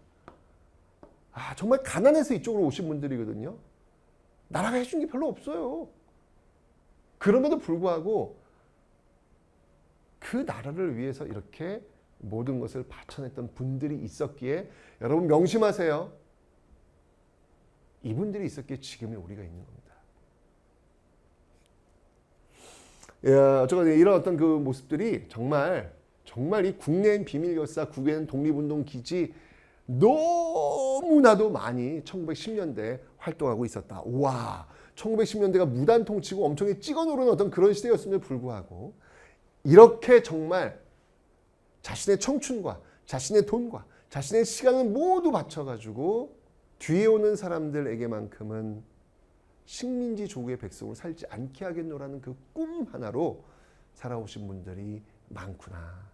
정말 가난해서 이쪽으로 오신 분들이거든요. 나라가 해준 게 별로 없어요. 그럼에도 불구하고 그 나라를 위해서 이렇게 모든 것을 바쳐냈던 분들이 있었기에, 여러분 명심하세요. 이분들이 있었기에 지금의 우리가 있는 겁니다. 어쨌든 이런 어떤 그 모습들이 정말 이 국내엔 비밀역사, 국외엔 독립운동 기지 너무나도 많이 1910년대 활동하고 있었다. 와, 1910년대가 무단 통치고 엄청 찍어 누르는 어떤 그런 시대였음에도 불구하고 이렇게 정말 자신의 청춘과 자신의 돈과 자신의 시간을 모두 바쳐가지고 뒤에 오는 사람들에게만큼은 식민지 조국의 백성으로 살지 않게 하겠노라는 그 꿈 하나로 살아오신 분들이 많구나.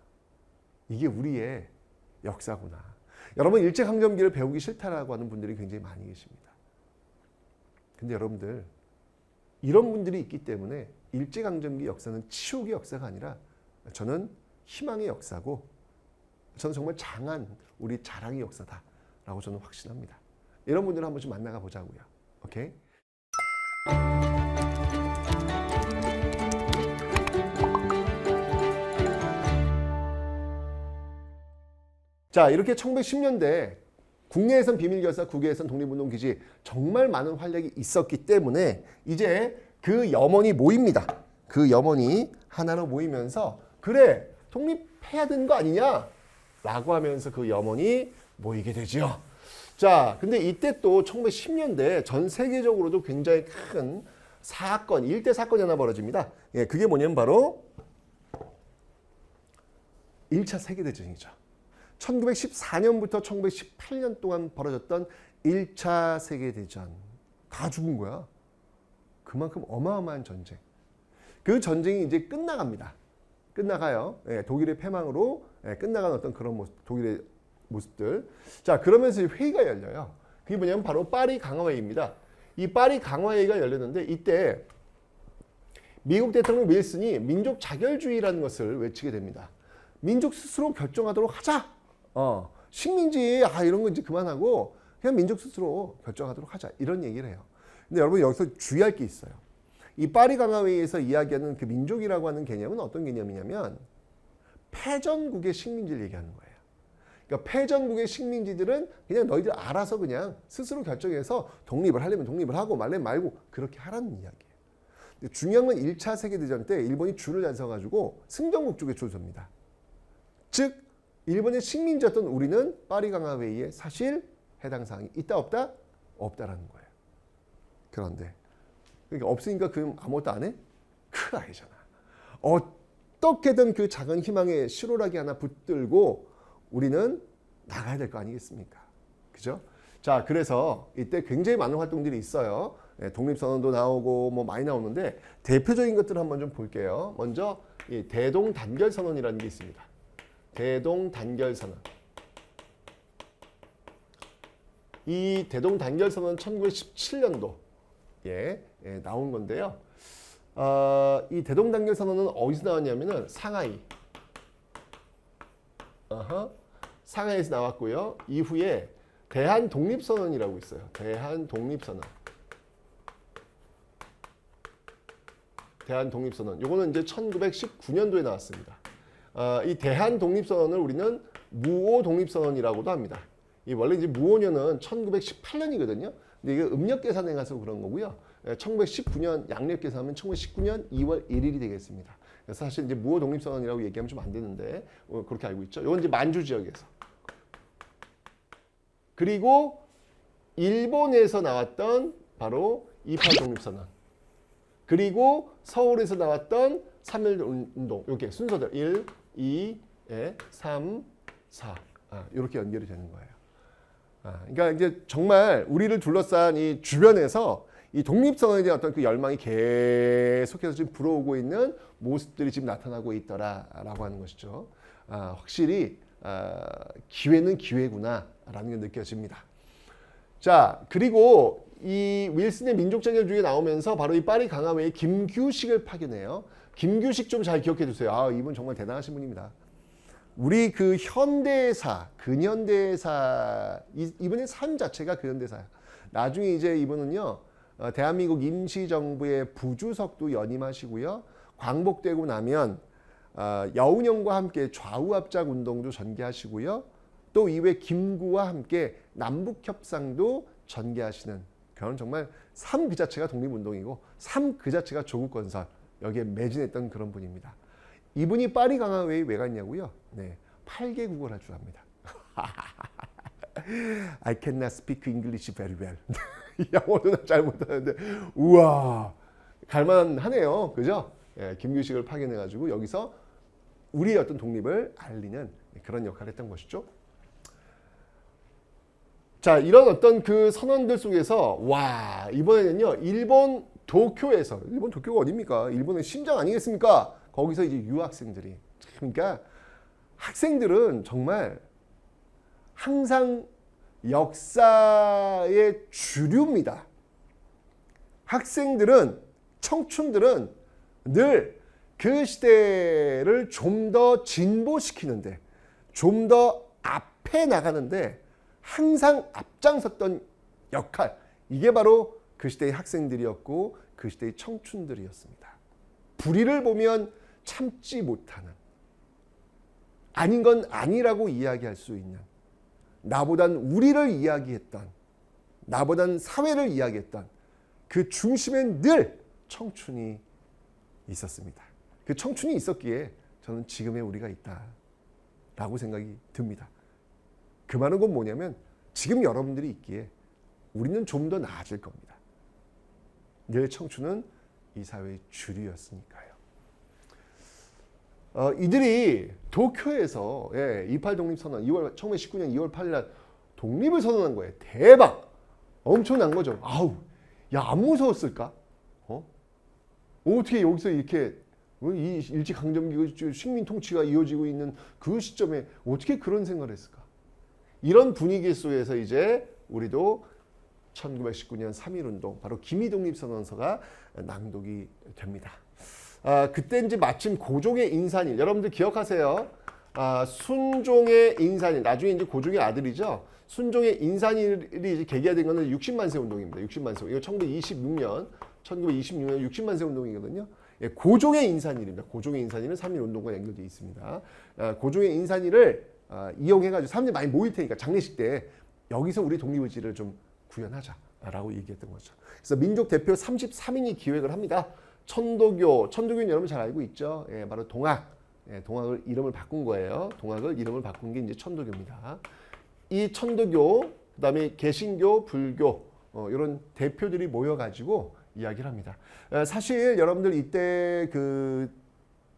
이게 우리의 역사구나. 여러분, 일제강점기를 배우기 싫다라고 하는 분들이 굉장히 많이 계십니다. 근데 여러분들, 이런 분들이 있기 때문에 일제강점기 역사는 치욕의 역사가 아니라 저는 희망의 역사고, 저는 정말 장한 우리 자랑의 역사다라고 저는 확신합니다. 이런 분들을 한 번씩 만나가 보자고요. 오케이? 자, 이렇게 1910년대 국내에선 비밀결사, 국외에선 독립운동기지 정말 많은 활약이 있었기 때문에 이제 그 염원이 모입니다. 그 염원이 하나로 모이면서 그래, 독립해야 되는 거 아니냐? 라고 하면서 그 염원이 모이게 되죠. 자, 근데 이때 또 1910년대 전 세계적으로도 굉장히 큰 사건, 일대 사건이 하나 벌어집니다. 그게 뭐냐면 바로 1차 세계대전이죠. 1914년부터 1918년 동안 벌어졌던 1차 세계대전. 다 죽은 거야. 그만큼 어마어마한 전쟁. 그 전쟁이 이제 끝나갑니다. 끝나가요. 예, 독일의 패망으로 끝나가는 어떤 그런 모습, 독일의 모습들. 자, 그러면서 회의가 열려요. 그게 뭐냐면 바로 파리 강화회의입니다. 이 파리 강화회의가 열렸는데 이때 미국 대통령 윌슨이 민족 자결주의라는 것을 외치게 됩니다. 민족 스스로 결정하도록 하자. 식민지 이런 거 이제 그만하고 그냥 민족 스스로 결정하도록 하자. 이런 얘기를 해요. 근데 여러분 여기서 주의할 게 있어요. 이 파리 강화회의에서 이야기하는 그 민족이라고 하는 개념은 어떤 개념이냐면 패전국의 식민지를 얘기하는 거예요. 그러니까 패전국의 식민지들은 그냥 너희들 알아서 그냥 스스로 결정해서 독립을 하려면 독립을 하고 말려면 말고 그렇게 하라는 이야기예요. 근데 중요한 건 1차 세계대전 때 일본이 줄을 잘 서가지고 승전국 쪽에 줄 섭니다. 즉 일본의 식민지였던 우리는 파리 강화회의에 사실 해당 사항이 있다 없다? 없다라는 거예요. 그런데 그러니까 없으니까 그럼 아무것도 안 해? 그거 아니잖아. 어떻게든 그 작은 희망의 실오라기 하나 붙들고 우리는 나가야 될 거 아니겠습니까? 그죠? 자, 그래서 이때 굉장히 많은 활동들이 있어요. 독립선언도 나오고 뭐 많이 나오는데 대표적인 것들을 한번 좀 볼게요. 먼저 이 대동단결선언이라는 게 있습니다. 대동단결선언. 이 대동단결선언은 1917년도 나온 건데요. 이 대동단결선언은 어디서 나왔냐면은 상하이. 상하이에서 나왔고요. 이후에 대한독립선언이라고 있어요. 대한독립선언. 대한독립선언. 요거는 이제 1919년도에 나왔습니다. 이 대한독립선언을 우리는 무오독립선언이라고도 합니다. 이 원래 이제 무오년은 1918년이거든요. 근데 이게 음력 계산에 가서 그런 거고요. 1919년 양력 계산하면 1919년 2월 1일이 되겠습니다. 그래서 사실 이제 무오 독립선언이라고 얘기하면 좀 안 되는데 그렇게 알고 있죠. 이건 이제 만주 지역에서. 그리고 일본에서 나왔던 바로 28 독립선언. 그리고 서울에서 나왔던 3.1 운동. 이렇게 순서대로 1, 2, 3, 4 이렇게 연결이 되는 거예요. 그러니까 이제 정말 우리를 둘러싼 이 주변에서 이 독립선언에 대한 어떤 그 열망이 계속해서 지금 불어오고 있는 모습들이 지금 나타나고 있더라라고 하는 것이죠. 확실히 기회는 기회구나라는 게 느껴집니다. 자, 그리고 이 윌슨의 민족자결주의에 나오면서 바로 이 파리 강화회의 김규식을 파견해요. 김규식 좀 잘 기억해 두세요. 이분 정말 대단하신 분입니다. 우리 그 현대사, 근현대사, 이분의 삶 자체가 근현대사야. 나중에 이제 이분은요, 대한민국 임시정부의 부주석도 연임하시고요. 광복되고 나면 여운형과 함께 좌우합작 운동도 전개하시고요. 또 이외 김구와 함께 남북협상도 전개하시는 그런 정말 삶 그 자체가 독립운동이고 삶 그 자체가 조국건설 여기에 매진했던 그런 분입니다. 이분이 파리 강화회의 왜 갔냐고요? 네, 8개국어를 할 줄 압니다. I cannot speak English very well. 영어도 잘 못하는데 우와 갈만하네요. 그죠? 김규식을 파견해가지고 여기서 우리의 어떤 독립을 알리는 그런 역할을 했던 것이죠. 자, 이런 어떤 그 선언들 속에서 와 이번에는요 일본 도쿄에서 일본 도쿄가 어딥니까? 일본의 심장 아니겠습니까? 거기서 이제 유학생들이 그러니까 학생들은 정말 항상 역사의 주류입니다. 학생들은 청춘들은 늘 그 시대를 좀 더 진보시키는데 좀 더 앞에 나가는데 항상 앞장섰던 역할 이게 바로 그 시대의 학생들이었고 그 시대의 청춘들이었습니다. 불의를 보면 참지 못하는 아닌 건 아니라고 이야기할 수 있는 나보단 우리를 이야기했던 나보단 사회를 이야기했던 그 중심엔 늘 청춘이 있었습니다. 그 청춘이 있었기에 저는 지금의 우리가 있다라고 생각이 듭니다. 그 말은 건 뭐냐면 지금 여러분들이 있기에 우리는 좀 더 나아질 겁니다. 늘 청춘은 이 사회의 주류였으니까요. 이들이 도쿄에서 28 독립선언 1919년 2월 8일 날 독립을 선언한 거예요. 대박! 엄청난 거죠. 야, 안 무서웠을까? 어떻게 여기서 이렇게 이 일제강점기 식민 통치가 이어지고 있는 그 시점에 어떻게 그런 생각을 했을까? 이런 분위기 속에서 이제 우리도 1919년 3.1운동, 바로 기미독립선언서가 낭독이 됩니다. 그때 이제 마침 고종의 인산일, 여러분들 기억하세요? 순종의 인산일, 나중에 이제 고종의 아들이죠. 순종의 인산일이 이제 계기가 된 거는 60만세 운동입니다. 60만세. 이거 1926년 60만세 운동이거든요. 예, 고종의 인산일입니다. 고종의 인산일은 3.1운동과 연결되어 있습니다. 고종의 인산일을 이용해가지고 사람들이 많이 모일 테니까 장례식 때 여기서 우리 독립의지를 좀 구현하자라고 얘기했던 거죠. 그래서 민족 대표 33인이 기획을 합니다. 천도교는 여러분 잘 알고 있죠. 예, 바로 동학. 예, 동학을 이름을 바꾼 거예요. 동학을 이름을 바꾼 게 이제 천도교입니다. 이 천도교, 그다음에 개신교, 불교 이런 대표들이 모여가지고 이야기를 합니다. 사실 여러분들 이때 그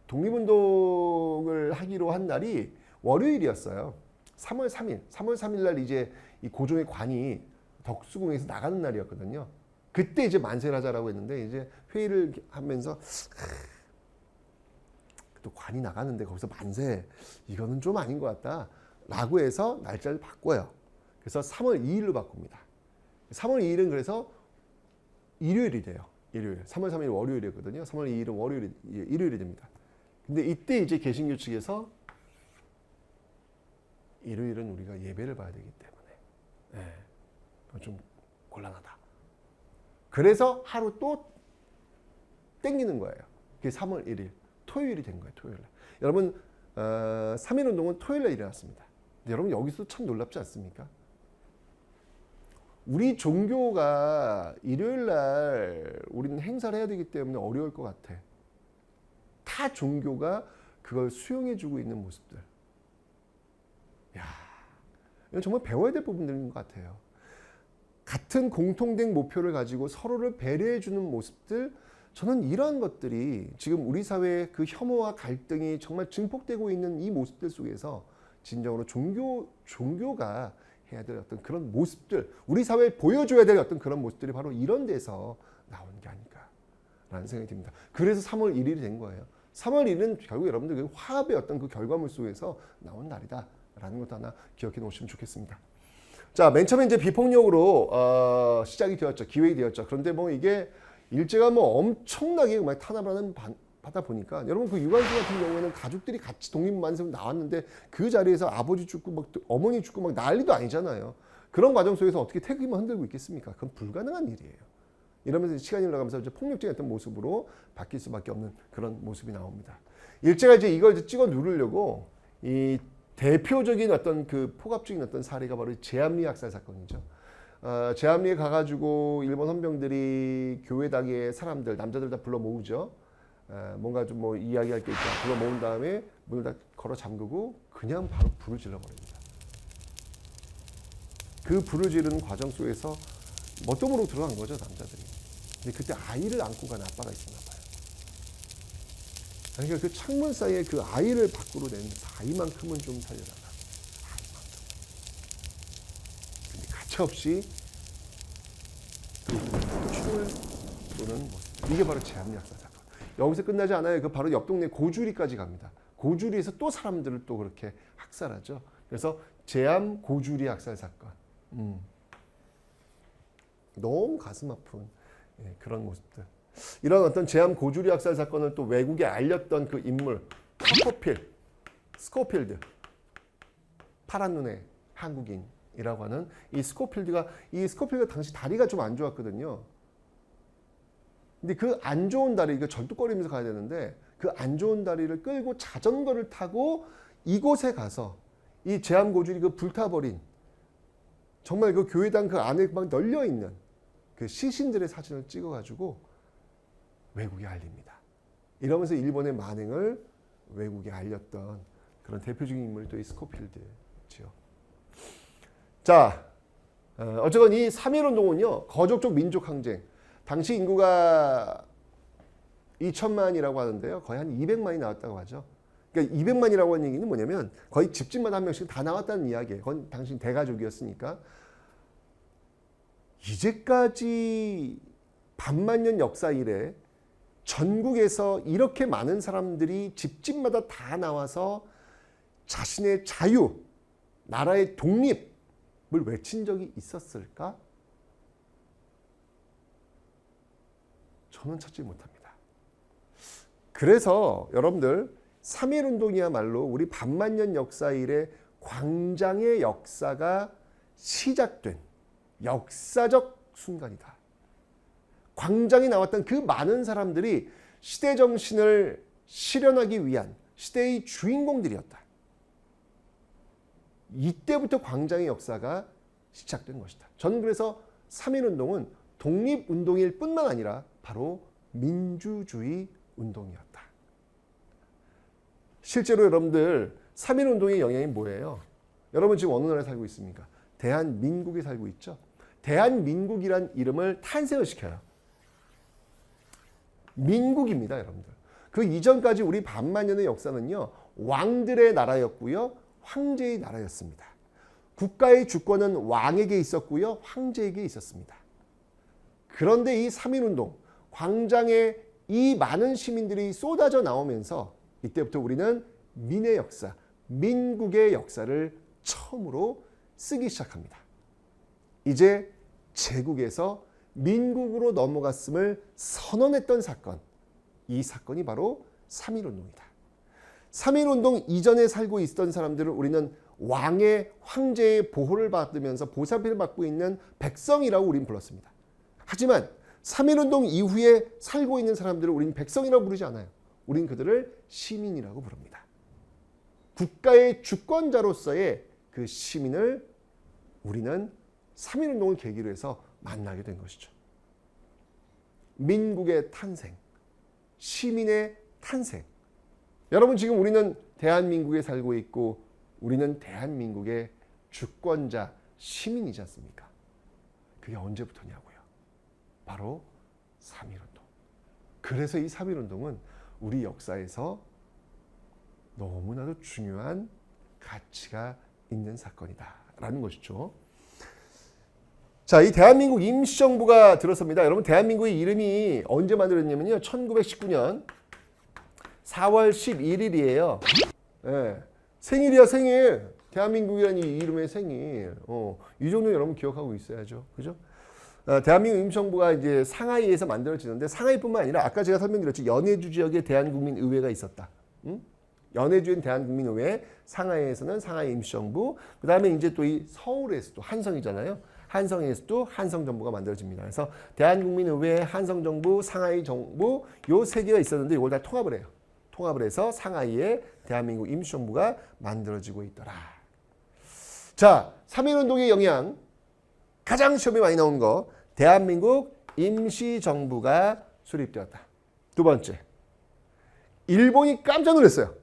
독립운동을 하기로 한 날이 월요일이었어요. 3월 3일 날 이제 이 고종의 관이 덕수궁에서 나가는 날이었거든요. 그때 이제 만세를 하자라고 했는데 이제 회의를 하면서 또 관이 나가는데 거기서 만세 이거는 좀 아닌 것 같다라고 해서 날짜를 바꿔요. 그래서 3월 2일로 바꿉니다. 3월 2일은 그래서 일요일이 돼요. 일요일. 3월 3일 월요일이었거든요. 3월 2일은 일요일이 됩니다. 근데 이때 이제 개신교 측에서 일요일은 우리가 예배를 봐야 되기 때문에 좀 곤란하다. 그래서 하루 또 땡기는 거예요. 그게 3월 1일 토요일이 된 거예요. 토요일 날. 여러분 3.1운동은 토요일 날 일어났습니다. 여러분 여기서 참 놀랍지 않습니까? 우리 종교가 일요일 날 우리는 행사를 해야 되기 때문에 어려울 것 같아. 타 종교가 그걸 수용해주고 있는 모습들. 야, 이건 정말 배워야 될 부분들인 것 같아요. 같은 공통된 목표를 가지고 서로를 배려해주는 모습들, 저는 이러한 것들이 지금 우리 사회의 그 혐오와 갈등이 정말 증폭되고 있는 이 모습들 속에서 진정으로 종교가 해야 될 어떤 그런 모습들, 우리 사회에 보여줘야 될 어떤 그런 모습들이 바로 이런 데서 나온 게 아닐까라는 생각이 듭니다. 그래서 3월 1일이 된 거예요. 3월 1일은 결국 여러분들 그 화합의 어떤 그 결과물 속에서 나온 날이다라는 것도 하나 기억해 놓으시면 좋겠습니다. 자, 맨 처음에 이제 비폭력으로 시작이 되었죠. 기획이 되었죠. 그런데 뭐 이게 일제가 뭐 엄청나게 막 탄압을 하다 보니까 여러분 그 유관순 같은 경우에는 가족들이 같이 독립만세로 나왔는데 그 자리에서 아버지 죽고 막 어머니 죽고 막 난리도 아니잖아요. 그런 과정 속에서 어떻게 태극기만 흔들고 있겠습니까? 그건 불가능한 일이에요. 이러면서 시간이 흘러가면서 이제 폭력적인 어떤 모습으로 바뀔 수밖에 없는 그런 모습이 나옵니다. 일제가 이제 이걸 이제 찍어 누르려고 이 대표적인 어떤 그 포갑적인 어떤 사례가 바로 제암리 학살 사건이죠. 제암리에 가가지고 일본 헌병들이 교회당의 사람들, 남자들 다 불러 모으죠. 뭔가 좀 뭐 이야기할 게 있다. 불러 모은 다음에 문을 다 걸어 잠그고 그냥 바로 불을 질러버립니다. 그 불을 지르는 과정 속에서 멋동으로 들어간 거죠, 남자들이. 근데 그때 아이를 안고 간 아빠가 있었나 봐요. 그러니까 그 창문 사이에 그 아이를 밖으로 낸 아이만큼은 좀 살려달라. 아이만큼. 근데 가차없이 총을 쏘는 모습. 이게 바로 제암리 학살 사건. 여기서 끝나지 않아요. 그 바로 옆 동네 고주리까지 갑니다. 고주리에서 또 사람들을 또 그렇게 학살하죠. 그래서 제암 고주리 학살 사건. 너무 가슴 아픈 그런 모습들. 이런 어떤 제암 고주리 학살 사건을 또 외국에 알렸던 그 인물 스코필드, 파란 눈의 한국인이라고 하는 이 스코필드가 당시 다리가 좀 안 좋았거든요. 근데 그 안 좋은 다리, 이거 절뚝거리면서 가야 되는데 그 안 좋은 다리를 끌고 자전거를 타고 이곳에 가서 이 제암 고주리 그 불타버린 정말 그 교회당 그 안에 막 널려 있는 그 시신들의 사진을 찍어가지고 외국에 알립니다. 이러면서 일본의 만행을 외국에 알렸던 그런 대표적인 인물이 또 이 스코필드지요. 자, 어쨌건 이 3.1운동은요, 거족적 민족항쟁. 당시 인구가 2천만이라고 하는데요. 거의 한 200만이 나왔다고 하죠. 그러니까 200만이라고 하는 얘기는 뭐냐면 거의 집집마다 한 명씩 다 나왔다는 이야기예요. 그건 당시 대가족이었으니까. 이제까지 반만년 역사 이래 전국에서 이렇게 많은 사람들이 집집마다 다 나와서 자신의 자유, 나라의 독립을 외친 적이 있었을까? 저는 찾지 못합니다. 그래서 여러분들 3.1운동이야말로 우리 반만년 역사 이래 광장의 역사가 시작된 역사적 순간이다. 광장에 나왔던 그 많은 사람들이 시대 정신을 실현하기 위한 시대의 주인공들이었다. 이때부터 광장의 역사가 시작된 것이다. 저는 그래서 3.1운동은 독립운동일 뿐만 아니라 바로 민주주의 운동이었다. 실제로 여러분들 3.1운동의 영향이 뭐예요? 여러분 지금 어느 나라에 살고 있습니까? 대한민국에 살고 있죠. 대한민국이란 이름을 탄생을 시켜요. 민국입니다, 여러분들. 그 이전까지 우리 반만년의 역사는요, 왕들의 나라였고요, 황제의 나라였습니다. 국가의 주권은 왕에게 있었고요, 황제에게 있었습니다. 그런데 이 3.1운동, 광장에 이 많은 시민들이 쏟아져 나오면서 이때부터 우리는 민의 역사, 민국의 역사를 처음으로 쓰기 시작합니다. 이제 제국에서 민국으로 넘어갔음을 선언했던 사건, 이 사건이 바로 3.1운동이다. 3.1운동 이전에 살고 있었던 사람들을 우리는 왕의, 황제의 보호를 받으면서 보살피를 받고 있는 백성이라고 우리는 불렀습니다. 하지만 3.1운동 이후에 살고 있는 사람들을 우리는 백성이라고 부르지 않아요. 우리는 그들을 시민이라고 부릅니다. 국가의 주권자로서의 그 시민을 우리는 3.1운동을 계기로 해서 만나게 된 것이죠. 민국의 탄생, 시민의 탄생. 여러분 지금 우리는 대한민국에 살고 있고 우리는 대한민국의 주권자, 시민이지 않습니까? 그게 언제부터냐고요? 바로 3.1운동. 그래서 이 3.1운동은 우리 역사에서 너무나도 중요한 가치가 있는 사건이다라는 것이죠. 자, 이 대한민국 임시정부가 들어섭니다. 여러분 대한민국의 이름이 언제 만들어졌냐면요. 1919년 4월 11일이에요. 네. 생일이야, 생일. 대한민국이라는 이 이름의 생일. 이 정도 여러분 기억하고 있어야죠. 그죠? 대한민국 임시정부가 이제 상하이에서 만들어지는데 상하이뿐만 아니라 아까 제가 설명드렸죠. 연해주 지역에 대한국민의회가 있었다. 응? 연해주인 대한국민의회, 상하이에서는 상하이 임시정부, 그 다음에 이제 또 이 서울에서도 한성이잖아요. 한성에서도 한성정부가 만들어집니다. 그래서 대한국민의회, 한성정부, 상하이정부 요 세 개가 있었는데 이걸 다 통합을 해요. 통합을 해서 상하이에 대한민국 임시정부가 만들어지고 있더라. 자, 3.1운동의 영향 가장 시험에 많이 나온 거 대한민국 임시정부가 수립되었다. 두 번째, 일본이 깜짝 놀랐어요.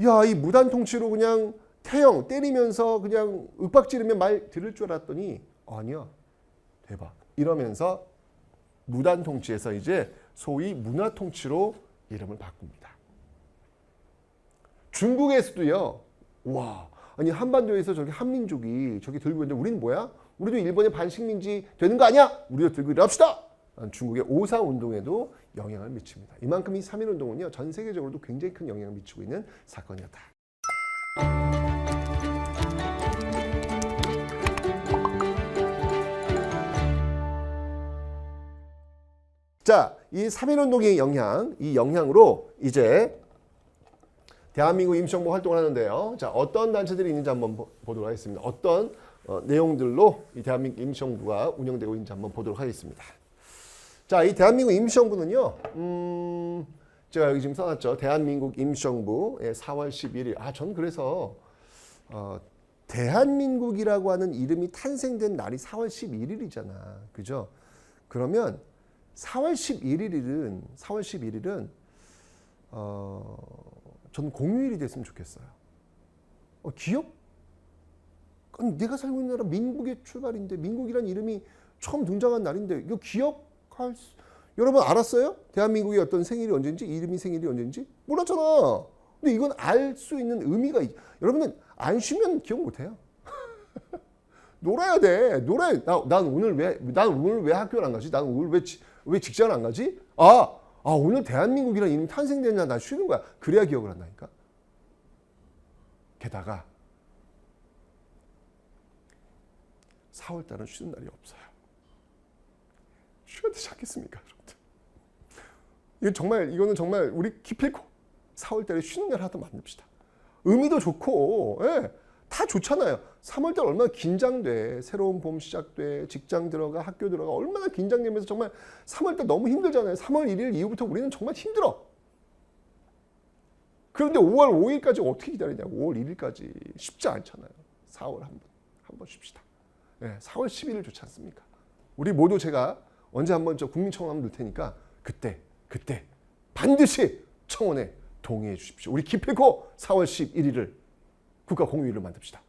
야, 이 무단 통치로 그냥 태형 때리면서 그냥 윽박지르면 말 들을 줄 알았더니 아니야, 대박. 이러면서 무단 통치에서 이제 소위 문화 통치로 이름을 바꿉니다. 중국에서도요. 와, 아니 한반도에서 저기 한민족이 저기 들고 있는데 우리는 뭐야? 우리도 일본의 반식민지 되는 거 아니야? 우리도 들고 일합시다. 중국의 오사운동에도 영향을 미칩니다. 이만큼 이 3.1운동은요. 전 세계적으로도 굉장히 큰 영향을 미치고 있는 사건이었다. 자, 이 3.1운동의 영향, 이 영향으로 이제 대한민국 임시정부 활동을 하는데요. 자, 어떤 단체들이 있는지 한번 보도록 하겠습니다. 어떤 내용들로 이 대한민국 임시정부가 운영되고 있는지 한번 보도록 하겠습니다. 자, 이 대한민국 임시정부는요. 제가 여기 지금 써놨죠. 대한민국 임시정부 4월 11일. 전 그래서 대한민국이라고 하는 이름이 탄생된 날이 4월 11일이잖아. 그죠? 그러면 4월 11일은 저는 공휴일이 됐으면 좋겠어요. 기억? 아니, 내가 살고 있는 나라 민국의 출발인데 민국이란 이름이 처음 등장한 날인데 이거 기억할 수... 여러분 알았어요? 대한민국의 어떤 생일이 언제인지, 이름이 생일이 언제인지? 몰랐잖아. 근데 이건 알 수 있는 의미가 여러분은 안 쉬면 기억 못해요. 놀아야 돼. 놀아야. 난 오늘 왜 학교를 안 가지? 난 오늘 왜 직장을 안 가지? 오늘 대한민국이라는 이름이 탄생됐냐? 나 쉬는 거야. 그래야 기억을 한다니까. 게다가 4월달은 쉬는 날이 없어요. 쉬어야 되지 않겠습니까, 여러분들? 이거는 정말 우리 기필코 4월달에 쉬는 날 하나 만듭시다. 의미도 좋고, 예, 다 좋잖아요. 3월달 얼마나 긴장돼. 새로운 봄 시작돼. 직장 들어가, 학교 들어가. 얼마나 긴장되면서 정말 3월달 너무 힘들잖아요. 3월 1일 이후부터 우리는 정말 힘들어. 그런데 5월 5일까지 어떻게 기다리냐고. 5월 1일까지 쉽지 않잖아요. 4월 한번 쉽시다. 예, 4월 11일 좋지 않습니까? 우리 모두 제가 언제 한번 저 국민청원 넣을 테니까 그때 반드시 청원에 동의해 주십시오. 우리 기필코 4월 11일을 국가 공휴일로 만듭시다.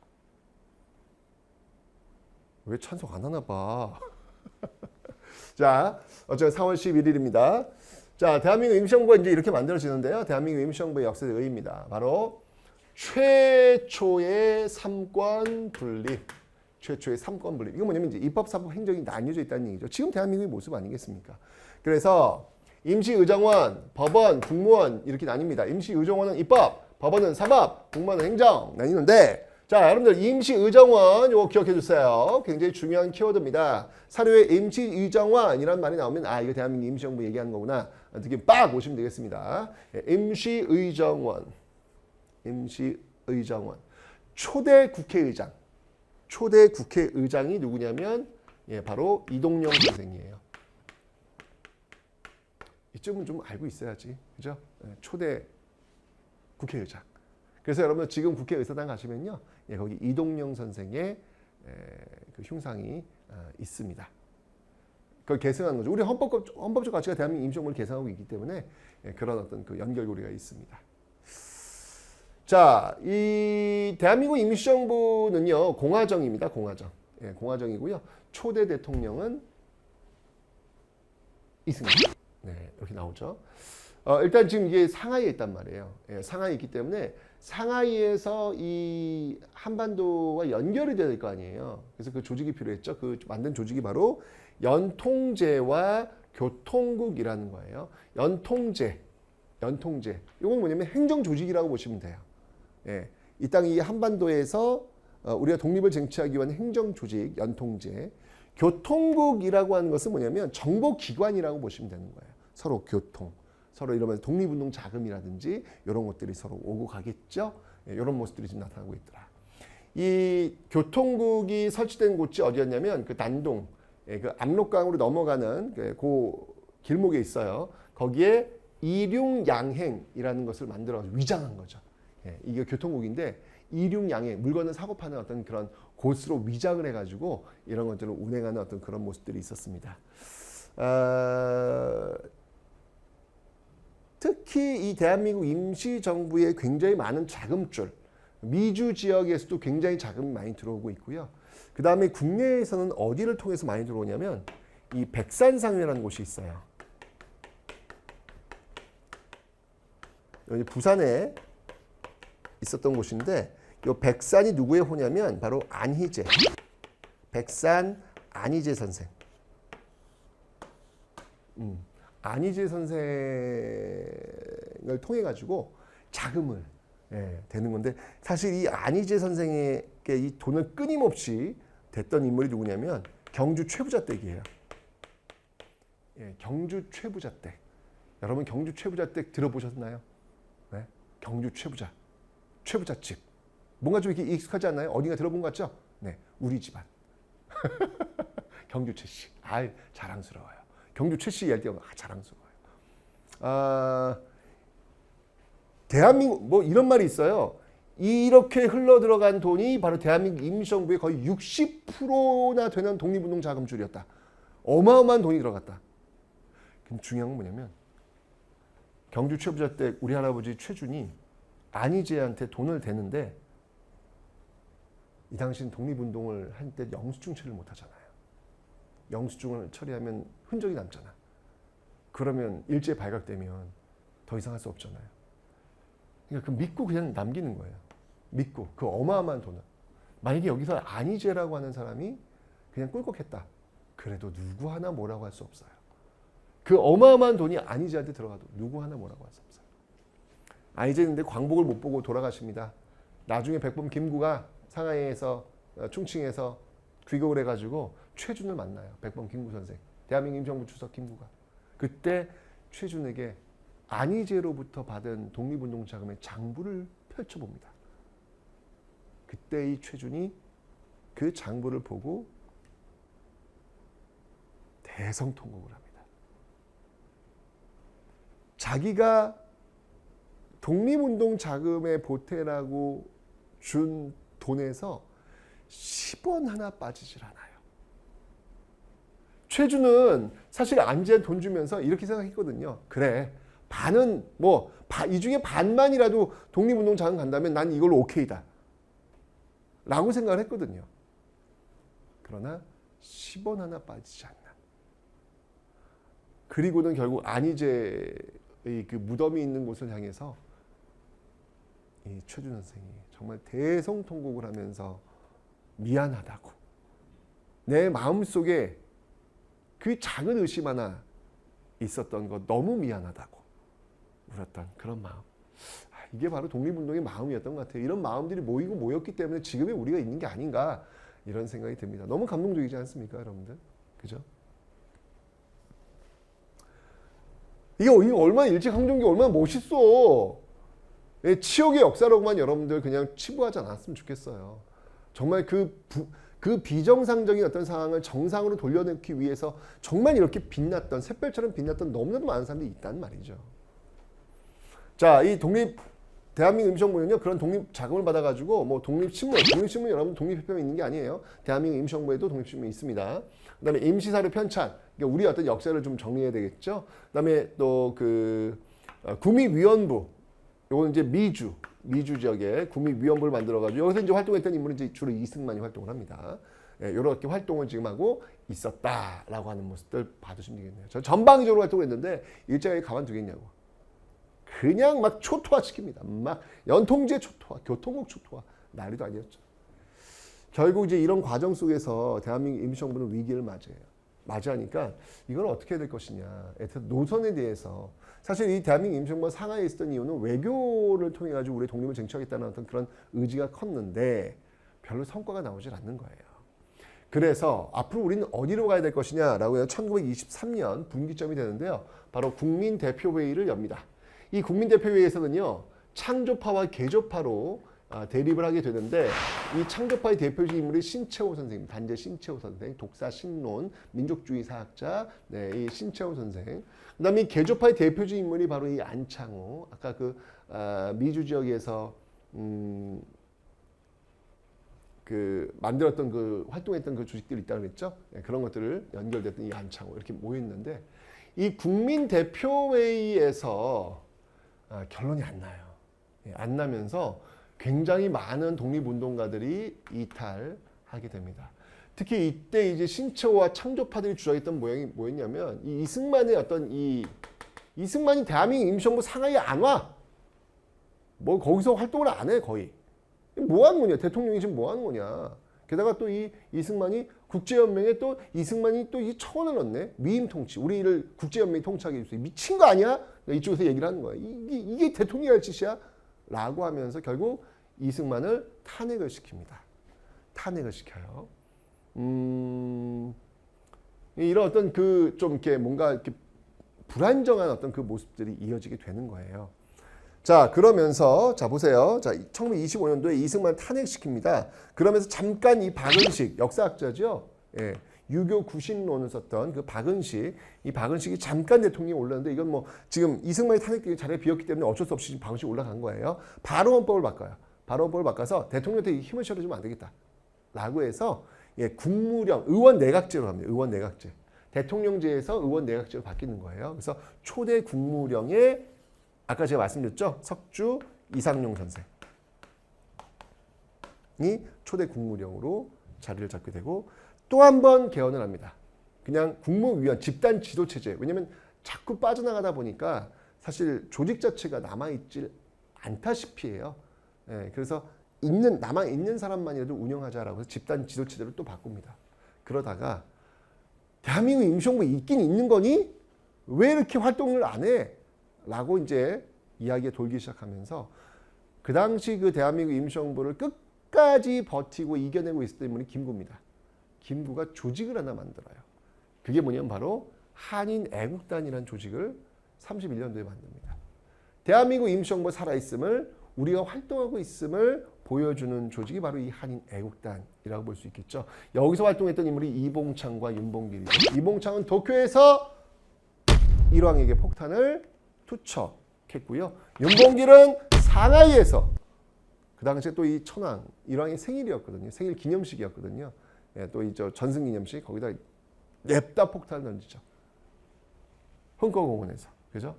왜 찬성 안 하나 봐. 자, 어쨌든 4월 11일입니다. 자, 대한민국 임시정부가 이제 이렇게 만들어지는데요. 대한민국 임시정부의 역사적 의의입니다. 바로 최초의 삼권 분립. 최초의 삼권 분립. 이건 뭐냐면 이제 입법, 사법, 행정이 나뉘어져 있다는 얘기죠. 지금 대한민국의 모습 아니겠습니까? 그래서 임시의정원, 법원, 국무원 이렇게 나뉩니다. 임시의정원은 입법, 법원은 사법, 국무원은 행정 나뉘는데, 자, 여러분들 임시의정원 이거 기억해 주세요. 굉장히 중요한 키워드입니다. 사료에 임시의정원이라는 말이 나오면 이거 대한민국 임시정부 얘기하는 거구나. 어떻게 빡 오시면 되겠습니다. 임시의정원, 임시의정원. 초대 국회의장이 누구냐면 바로 이동영 선생이에요. 이쯤은 좀 알고 있어야지, 그죠? 초대 국회의장. 그래서 여러분 지금 국회의사당 가시면요, 거기 이동영 선생의 그 흉상이 있습니다. 그걸 계승하는 거죠. 우리 헌법적 가치가 대한민국 임시정부를 계승하고 있기 때문에 그런 어떤 그 연결고리가 있습니다. 자, 이 대한민국 임시정부는요 공화정입니다. 공화정. 공화정이고요. 초대 대통령은 이승만. 네, 이렇게 나오죠. 일단 지금 이게 상하이에 있단 말이에요. 상하이에 있기 때문에 상하이에서 이 한반도와 연결이 돼야 될 거 아니에요. 그래서 그 조직이 필요했죠. 그 만든 조직이 바로 연통제와 교통국이라는 거예요. 연통제. 이건 뭐냐면 행정 조직이라고 보시면 돼요. 이 땅이 한반도에서 우리가 독립을 쟁취하기 위한 행정 조직, 연통제. 교통국이라고 하는 것은 뭐냐면 정보기관이라고 보시면 되는 거예요. 서로 교통. 서로 이러면서 독립운동 자금이라든지 이런 것들이 서로 오고 가겠죠. 이런 모습들이 지금 나타나고 있더라. 이 교통국이 설치된 곳이 어디였냐면 그 난동, 그 압록강으로 넘어가는 그 길목에 있어요. 거기에 이륙양행이라는 것을 만들어 위장한 거죠. 이게 교통국인데 이륙양행, 물건을 사고 파는 어떤 그런 곳으로 위장을 해가지고 이런 것들을 운행하는 어떤 그런 모습들이 있었습니다. 특히 이 대한민국 임시정부에 굉장히 많은 자금줄, 미주 지역에서도 굉장히 자금이 많이 들어오고 있고요. 그 다음에 국내에서는 어디를 통해서 많이 들어오냐면 이 백산상회라는 곳이 있어요. 여기 부산에 있었던 곳인데 이 백산이 누구의 호냐면 바로 안희재. 백산 안희재 선생. 안희재 선생을 통해 가지고 자금을 되는 건데 사실 이 안희재 선생에게 이 돈을 끊임없이 댔던 인물이 누구냐면 경주 최부자댁이에요. 경주 최부자댁. 여러분 경주 최부자댁 들어보셨나요? 네? 경주 최부자집. 뭔가 좀 이렇게 익숙하지 않나요? 어딘가 들어본 것 같죠? 네, 우리 집안. 경주 최씨. 자랑스러워요. 경주 최씨 이야기 때문에 자랑스러워요. 대한민국 뭐 이런 말이 있어요. 이렇게 흘러 들어간 돈이 바로 대한민국 임시정부의 거의 60%나 되는 독립운동 자금줄이었다. 어마어마한 돈이 들어갔다. 근데 중요한 건 뭐냐면 경주 최부자 때 우리 할아버지 최준이 안희재한테 돈을 대는데 이 당시는 독립운동을 할 때 영수증 처리를 못 하잖아요. 영수증을 처리하면 흔적이 남잖아. 그러면 일제 발각되면 더 이상 할 수 없잖아요. 그러니까 그 믿고 그냥 남기는 거예요. 믿고 그 어마어마한 돈을. 만약에 여기서 안희재라고 하는 사람이 그냥 꿀꺽했다. 그래도 누구 하나 뭐라고 할 수 없어요. 그 어마어마한 돈이 안희재한테 들어가도 누구 하나 뭐라고 할 수 없어요. 안희재는데 광복을 못 보고 돌아가십니다. 나중에 백범 김구가 상하이에서 충칭에서 귀국을 해가지고 최준을 만나요. 백범 김구 선생. 대한민국 임시정부 주석 김구가. 그때 최준에게 안희재로부터 받은 독립운동 자금의 장부를 펼쳐봅니다. 그때 이 최준이 그 장부를 보고 대성통곡을 합니다. 자기가 독립운동 자금의 보태라고 준 돈에서 10원 하나 빠지질 않아요. 최준은 사실 안희재한테 돈 주면서 이렇게 생각했거든요. 그래, 반은 뭐 이 중에 반만이라도 독립운동 자금 간다면 난 이걸로 오케이다 라고 생각을 했거든요. 그러나 10원 하나 빠지지 않나. 그리고는 결국 안희재의 그 무덤이 있는 곳을 향해서 이 최준 선생이 정말 대성통곡을 하면서 미안하다고, 내 마음속에 그 작은 의심 하나 있었던 거 너무 미안하다고 울었던 그런 마음. 이게 바로 독립운동의 마음이었던 것 같아요. 이런 마음들이 모이고 모였기 때문에 지금의 우리가 있는 게 아닌가 이런 생각이 듭니다. 너무 감동적이지 않습니까, 여러분들? 그죠? 이게 얼마나 일제강점기 얼마나 멋있어. 치욕의 역사로만 여러분들 그냥 치부하지 않았으면 좋겠어요. 정말 그 비정상적인 어떤 상황을 정상으로 돌려놓기 위해서 정말 이렇게 빛났던, 샛별처럼 빛났던 너무나도 많은 사람들이 있단 말이죠. 자, 이 대한민국 임시정부는요, 그런 독립 자금을 받아가지고, 뭐 독립신문 여러분 독립협회에 있는 게 아니에요. 대한민국 임시정부에도 독립신문이 있습니다. 그 다음에 임시사료 편찬, 그러니까 우리 어떤 역사를 좀 정리해야 되겠죠. 그 다음에 또 구미위원부, 요건 이제 미주 지역에 구미위원부를 만들어가지고, 여기서 이제 활동했던 인물은 이제 주로 이승만이 활동을 합니다. 이렇게 활동을 지금 하고 있었다라고 하는 모습들 봐두시면 되겠네요. 저 전방위적으로 활동을 했는데, 일제강점기 가만두겠냐고. 그냥 막 초토화 시킵니다. 막 연통제 초토화, 교통국 초토화, 난리도 아니었죠. 결국 이제 이런 과정 속에서 대한민국 임시정부는 위기를 맞이하니까 이걸 어떻게 해야 될 것이냐. 노선에 대해서 사실 이 대한민국 임시정부가 상하이에 있었던 이유는 외교를 통해 가지고 우리의 독립을 쟁취하겠다는 어떤 그런 의지가 컸는데 별로 성과가 나오질 않는 거예요. 그래서 앞으로 우리는 어디로 가야 될 것이냐라고 해서 1923년 분기점이 되는데요. 바로 국민대표회의를 엽니다. 이 국민대표회의에서는요, 창조파와 개조파로 대립을 하게 되는데, 이 창조파의 대표적 인물이 신채호 선생님, 단재 신채호 선생, 독사 신론, 민족주의 사학자, 이 신채호 선생. 그다음에 이 개조파의 대표적 인물이 바로 이 안창호, 아까 미주 지역에서 만들었던 활동했던 그 조직들이 있다고 그랬죠. 그런 것들을 연결됐던 이 안창호 이렇게 모였는데, 이 국민대표회의에서 결론이 안 나요. 안 나면서 굉장히 많은 독립운동가들이 이탈하게 됩니다. 특히 이때 이제 신채호와 창조파들이 주장했던 모양이 뭐였냐면, 이 이승만의 이승만이 대한민국 임시정부 상하이에 안 와. 뭐 거기서 활동을 안 해, 거의. 뭐 하는 거냐? 대통령이 지금 뭐 하는 거냐? 게다가 또 이승만이 국제연맹에 또 이승만이 또 이 청원을 넣네. 위임 통치. 우리를 국제연맹이 통치하게 해주세요. 미친 거 아니야? 이쪽에서 얘기를 하는 거야. 이게 대통령이 할 짓이야? 라고 하면서 결국 이승만을 탄핵을 시킵니다. 탄핵을 시켜요. 이런 어떤 좀 이렇게 뭔가 이렇게 불안정한 어떤 그 모습들이 이어지게 되는 거예요. 자, 그러면서 자 보세요. 자, 1925년도에 이승만을 탄핵시킵니다. 그러면서 잠깐 이 박은식 역사학자죠. 예. 유교 구신론을 썼던 그 박은식, 이 박은식이 잠깐 대통령이 올랐는데, 이건 뭐 지금 이승만이 탄핵되기 자리가 비었기 때문에 어쩔 수 없이 박은식이 올라간 거예요. 바로 헌법을 바꿔요. 바로 헌법을 바꿔서 대통령한테 힘을 실어주면 안 되겠다 라고 해서 국무령, 의원 내각제로 합니다. 의원 내각제. 대통령제에서 의원 내각제로 바뀌는 거예요. 그래서 초대 국무령의 아까 제가 말씀드렸죠. 석주 이상용 선생이 초대 국무령으로 자리를 잡게 되고, 또 한 번 개헌을 합니다. 그냥 국무위원, 집단 지도체제. 왜냐하면 자꾸 빠져나가다 보니까 사실 조직 자체가 남아있질 않다시피 해요. 그래서 남아 있는 사람만이라도 운영하자라고 해서 집단 지도체제를 또 바꿉니다. 그러다가 대한민국 임시정부 있긴 있는 거니? 왜 이렇게 활동을 안 해? 라고 이제 이야기가 돌기 시작하면서 그 당시 그 대한민국 임시정부를 끝까지 버티고 이겨내고 있었던 인물이 김구입니다. 김구가 조직을 하나 만들어요. 그게 뭐냐면 바로 한인애국단이라는 조직을 31년도에 만듭니다. 대한민국 임시정부 살아있음을 우리가 활동하고 있음을 보여주는 조직이 바로 이 한인애국단이라고 볼 수 있겠죠. 여기서 활동했던 인물이 이봉창과 윤봉길이죠. 이봉창은 도쿄에서 일왕에게 폭탄을 투척했고요. 윤봉길은 상하이에서 그 당시에 또 이 천황 일왕의 생일이었거든요. 생일 기념식이었거든요. 예, 또 이 전승 기념식 거기다 냅다 폭탄을 던지죠. 흥커공원에서. 그죠?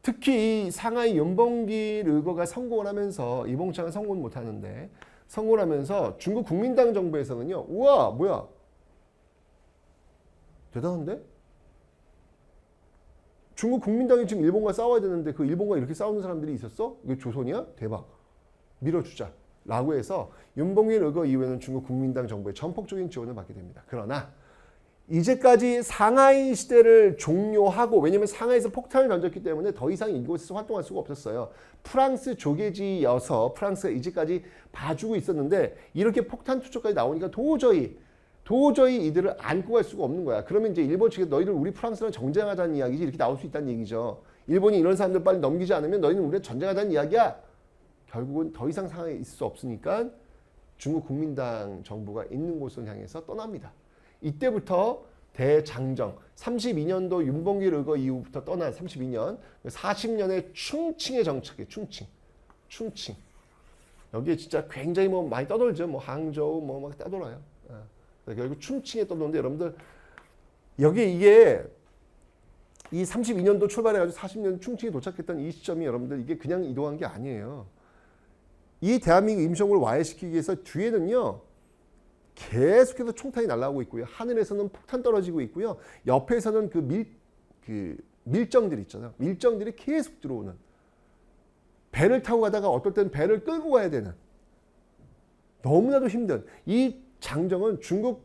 특히 이 상하이 윤봉길 의거가 성공을 하면서 이봉창은 성공 못 하는데 성공을 하면서 중국 국민당 정부에서는요. 우와 뭐야 대단한데? 중국 국민당이 지금 일본과 싸워야 되는데 그 일본과 이렇게 싸우는 사람들이 있었어? 이게 조선이야? 대박. 밀어주자. 라고 해서 윤봉길 의거 이후에는 중국 국민당 정부의 전폭적인 지원을 받게 됩니다. 그러나 이제까지 상하이 시대를 종료하고 왜냐하면 상하이에서 폭탄을 던졌기 때문에 더 이상 이곳에서 활동할 수가 없었어요. 프랑스 조계지여서 프랑스가 이제까지 봐주고 있었는데 이렇게 폭탄 투척까지 나오니까 도저히 이들을 안고 갈 수가 없는 거야. 그러면 이제 일본 측에 너희들 우리 프랑스랑 정쟁하자는 이야기지 이렇게 나올 수 있다는 얘기죠. 일본이 이런 사람들 빨리 넘기지 않으면 너희는 우리랑 전쟁하자는 이야기야. 결국은 더 이상 상하이에 있을 수 없으니까 중국 국민당 정부가 있는 곳을 향해서 떠납니다. 이때부터 대장정 32년도 윤봉길 의거 이후부터 떠난 32년 40년의 충칭에 정착해. 충칭 여기에 진짜 굉장히 뭐 많이 떠돌죠. 뭐 항저우 뭐 막 떠돌아요. 결국 충칭에 떠도는데 여러분들 여기 이게 이 32년도 출발해가지고 40년 충칭에 도착했던 이 시점이 여러분들 이게 그냥 이동한 게 아니에요. 이 대한민국 임시정부를 와해시키기 위해서 뒤에는요. 계속해서 총탄이 날아오고 있고요. 하늘에서는 폭탄 떨어지고 있고요. 옆에서는 그 밀정들 있잖아요. 밀정들이 계속 들어오는. 배를 타고 가다가 어떨 때는 배를 끌고 가야 되는. 너무나도 힘든. 이 장정은 중국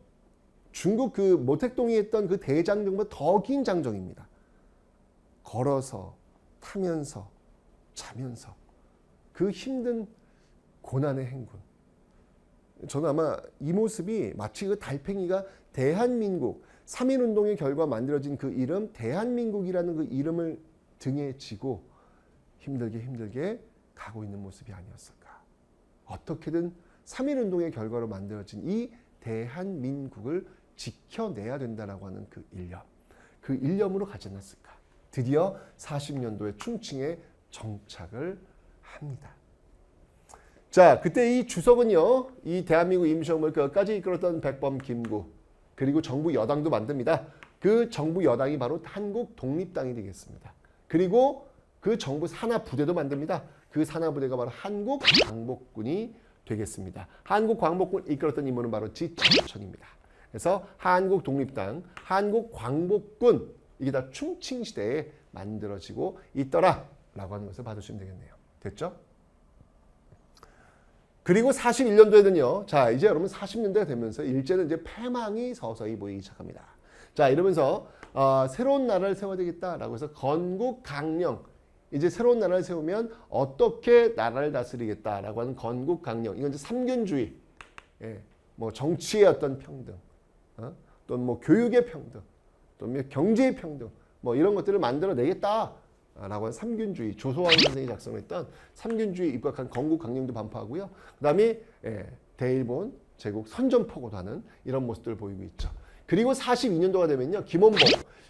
그 모택동이 했던 그 대장정보다 더 긴 장정입니다. 걸어서, 타면서, 자면서. 그 힘든 고난의 행군. 저는 아마 이 모습이 마치 그 달팽이가 대한민국 3.1운동의 결과 만들어진 그 이름 대한민국이라는 그 이름을 등에 지고 힘들게 가고 있는 모습이 아니었을까. 어떻게든 3.1운동의 결과로 만들어진 이 대한민국을 지켜내야 된다라고 하는 그 일념으로 가지 않았을까. 드디어 40년도에 충칭에 정착을 합니다. 자, 그때 이 주석은요, 이 대한민국 임시정부를 끝까지 이끌었던 백범, 김구, 그리고 정부 여당도 만듭니다. 그 정부 여당이 바로 한국 독립당이 되겠습니다. 그리고 그 정부 산하부대도 만듭니다. 그 산하부대가 바로 한국 광복군이 되겠습니다. 한국 광복군을 이끌었던 인물은 바로 지청천입니다. 그래서 한국 독립당, 한국 광복군, 이게 다 충칭시대에 만들어지고 있더라라고 하는 것을 봐주시면 되겠네요. 됐죠? 그리고 41년도에는요. 자, 이제 여러분 40년대가 되면서 일제는 이제 패망이 서서히 보이기 시작합니다. 자, 이러면서 새로운 나라를 세워야 되겠다라고 해서 건국 강령. 이제 새로운 나라를 세우면 어떻게 나라를 다스리겠다라고 하는 건국 강령. 이건 이제 삼균주의. 예, 뭐 정치의 어떤 평등, 또는 뭐 교육의 평등, 또는 경제의 평등, 뭐 이런 것들을 만들어내겠다. 라고 하는 삼균주의, 조소왕 선생이 작성했던 삼균주의 입각한 건국 강령도 반포하고요. 그 다음에 대일본 제국 선전포고도 하는 이런 모습들을 보이고 있죠. 그리고 42년도가 되면요. 김원봉.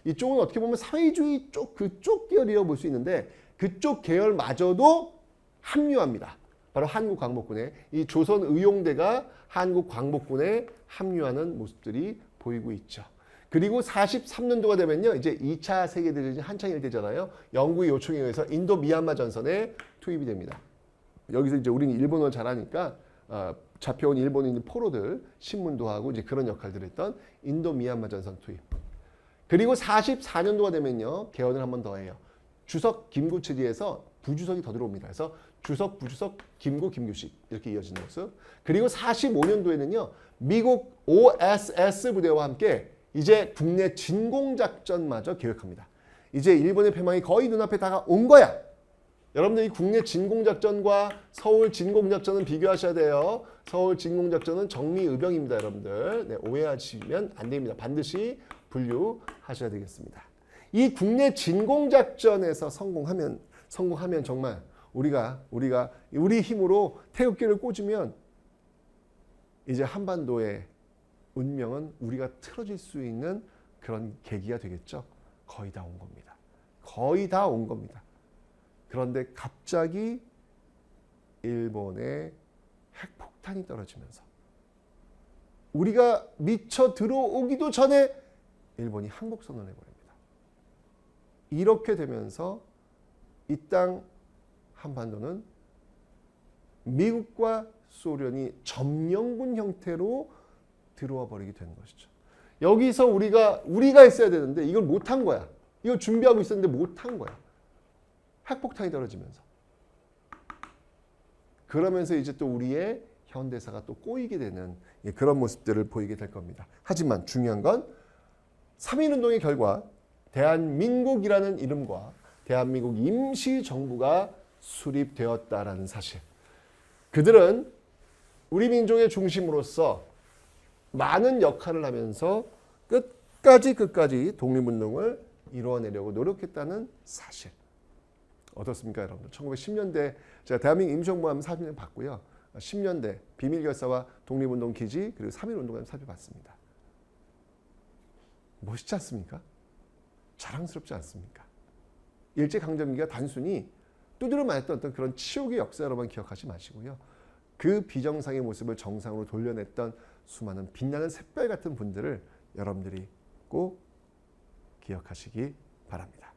이쪽은 어떻게 보면 사회주의 그쪽 계열이라고 볼 수 있는데 그쪽 계열마저도 합류합니다. 바로 한국 광복군에 이 조선 의용대가 한국 광복군에 합류하는 모습들이 보이고 있죠. 그리고 43년도가 되면요. 이제 2차 세계대전이 한창 일대잖아요. 영국의 요청에 의해서 인도 미얀마 전선에 투입이 됩니다. 여기서 이제 우리는 일본어를 잘하니까 잡혀온 일본인 포로들 신문도 하고 이제 그런 역할들을 했던 인도 미얀마 전선 투입. 그리고 44년도가 되면요. 개헌을 한 번 더 해요. 주석 김구 체제에서 부주석이 더 들어옵니다. 그래서 주석, 부주석, 김구, 김규식 이렇게 이어지는 모습. 그리고 45년도에는요. 미국 OSS 부대와 함께 이제 국내 진공작전마저 계획합니다. 이제 일본의 패망이 거의 눈앞에 다가온 거야. 여러분들 이 국내 진공작전과 서울 진공작전은 비교하셔야 돼요. 서울 진공작전은 정미의병입니다. 여러분들. 네, 오해하시면 안 됩니다. 반드시 분류하셔야 되겠습니다. 이 국내 진공작전에서 성공하면 정말 우리 힘으로 태극기를 꽂으면 이제 한반도의 운명은 우리가 틀어질 수 있는 그런 계기가 되겠죠. 거의 다 온 겁니다. 거의 다 온 겁니다. 그런데 갑자기 일본의 핵폭탄이 떨어지면서 우리가 미쳐 들어오기도 전에 일본이 항복선을 내버립니다. 이렇게 되면서 이 땅 한반도는 미국과 소련이 점령군 형태로 들어와 버리게 되는 것이죠. 여기서 우리가 했어야 되는데 이걸 못한 거야. 이걸 준비하고 있었는데 못한 거야. 핵폭탄이 떨어지면서. 그러면서 이제 또 우리의 현대사가 또 꼬이게 되는 그런 모습들을 보이게 될 겁니다. 하지만 중요한 건 3.1운동의 결과 대한민국이라는 이름과 대한민국 임시정부가 수립되었다라는 사실. 그들은 우리 민족의 중심으로서 많은 역할을 하면서 끝까지 독립운동을 이루어내려고 노력했다는 사실. 어떻습니까, 여러분들? 1910년대 제가 대한민국 임시정부 하면 사진을 봤고요. 10년대 비밀결사와 독립운동 기지 그리고 3.1운동을 살펴봤습니다. 멋있지 않습니까? 자랑스럽지 않습니까? 일제강점기가 단순히 두드려 맞았던 어떤 그런 치욕의 역사로만 기억하지 마시고요. 그 비정상의 모습을 정상으로 돌려냈던 수많은 빛나는 샛별 같은 분들을 여러분들이 꼭 기억하시기 바랍니다.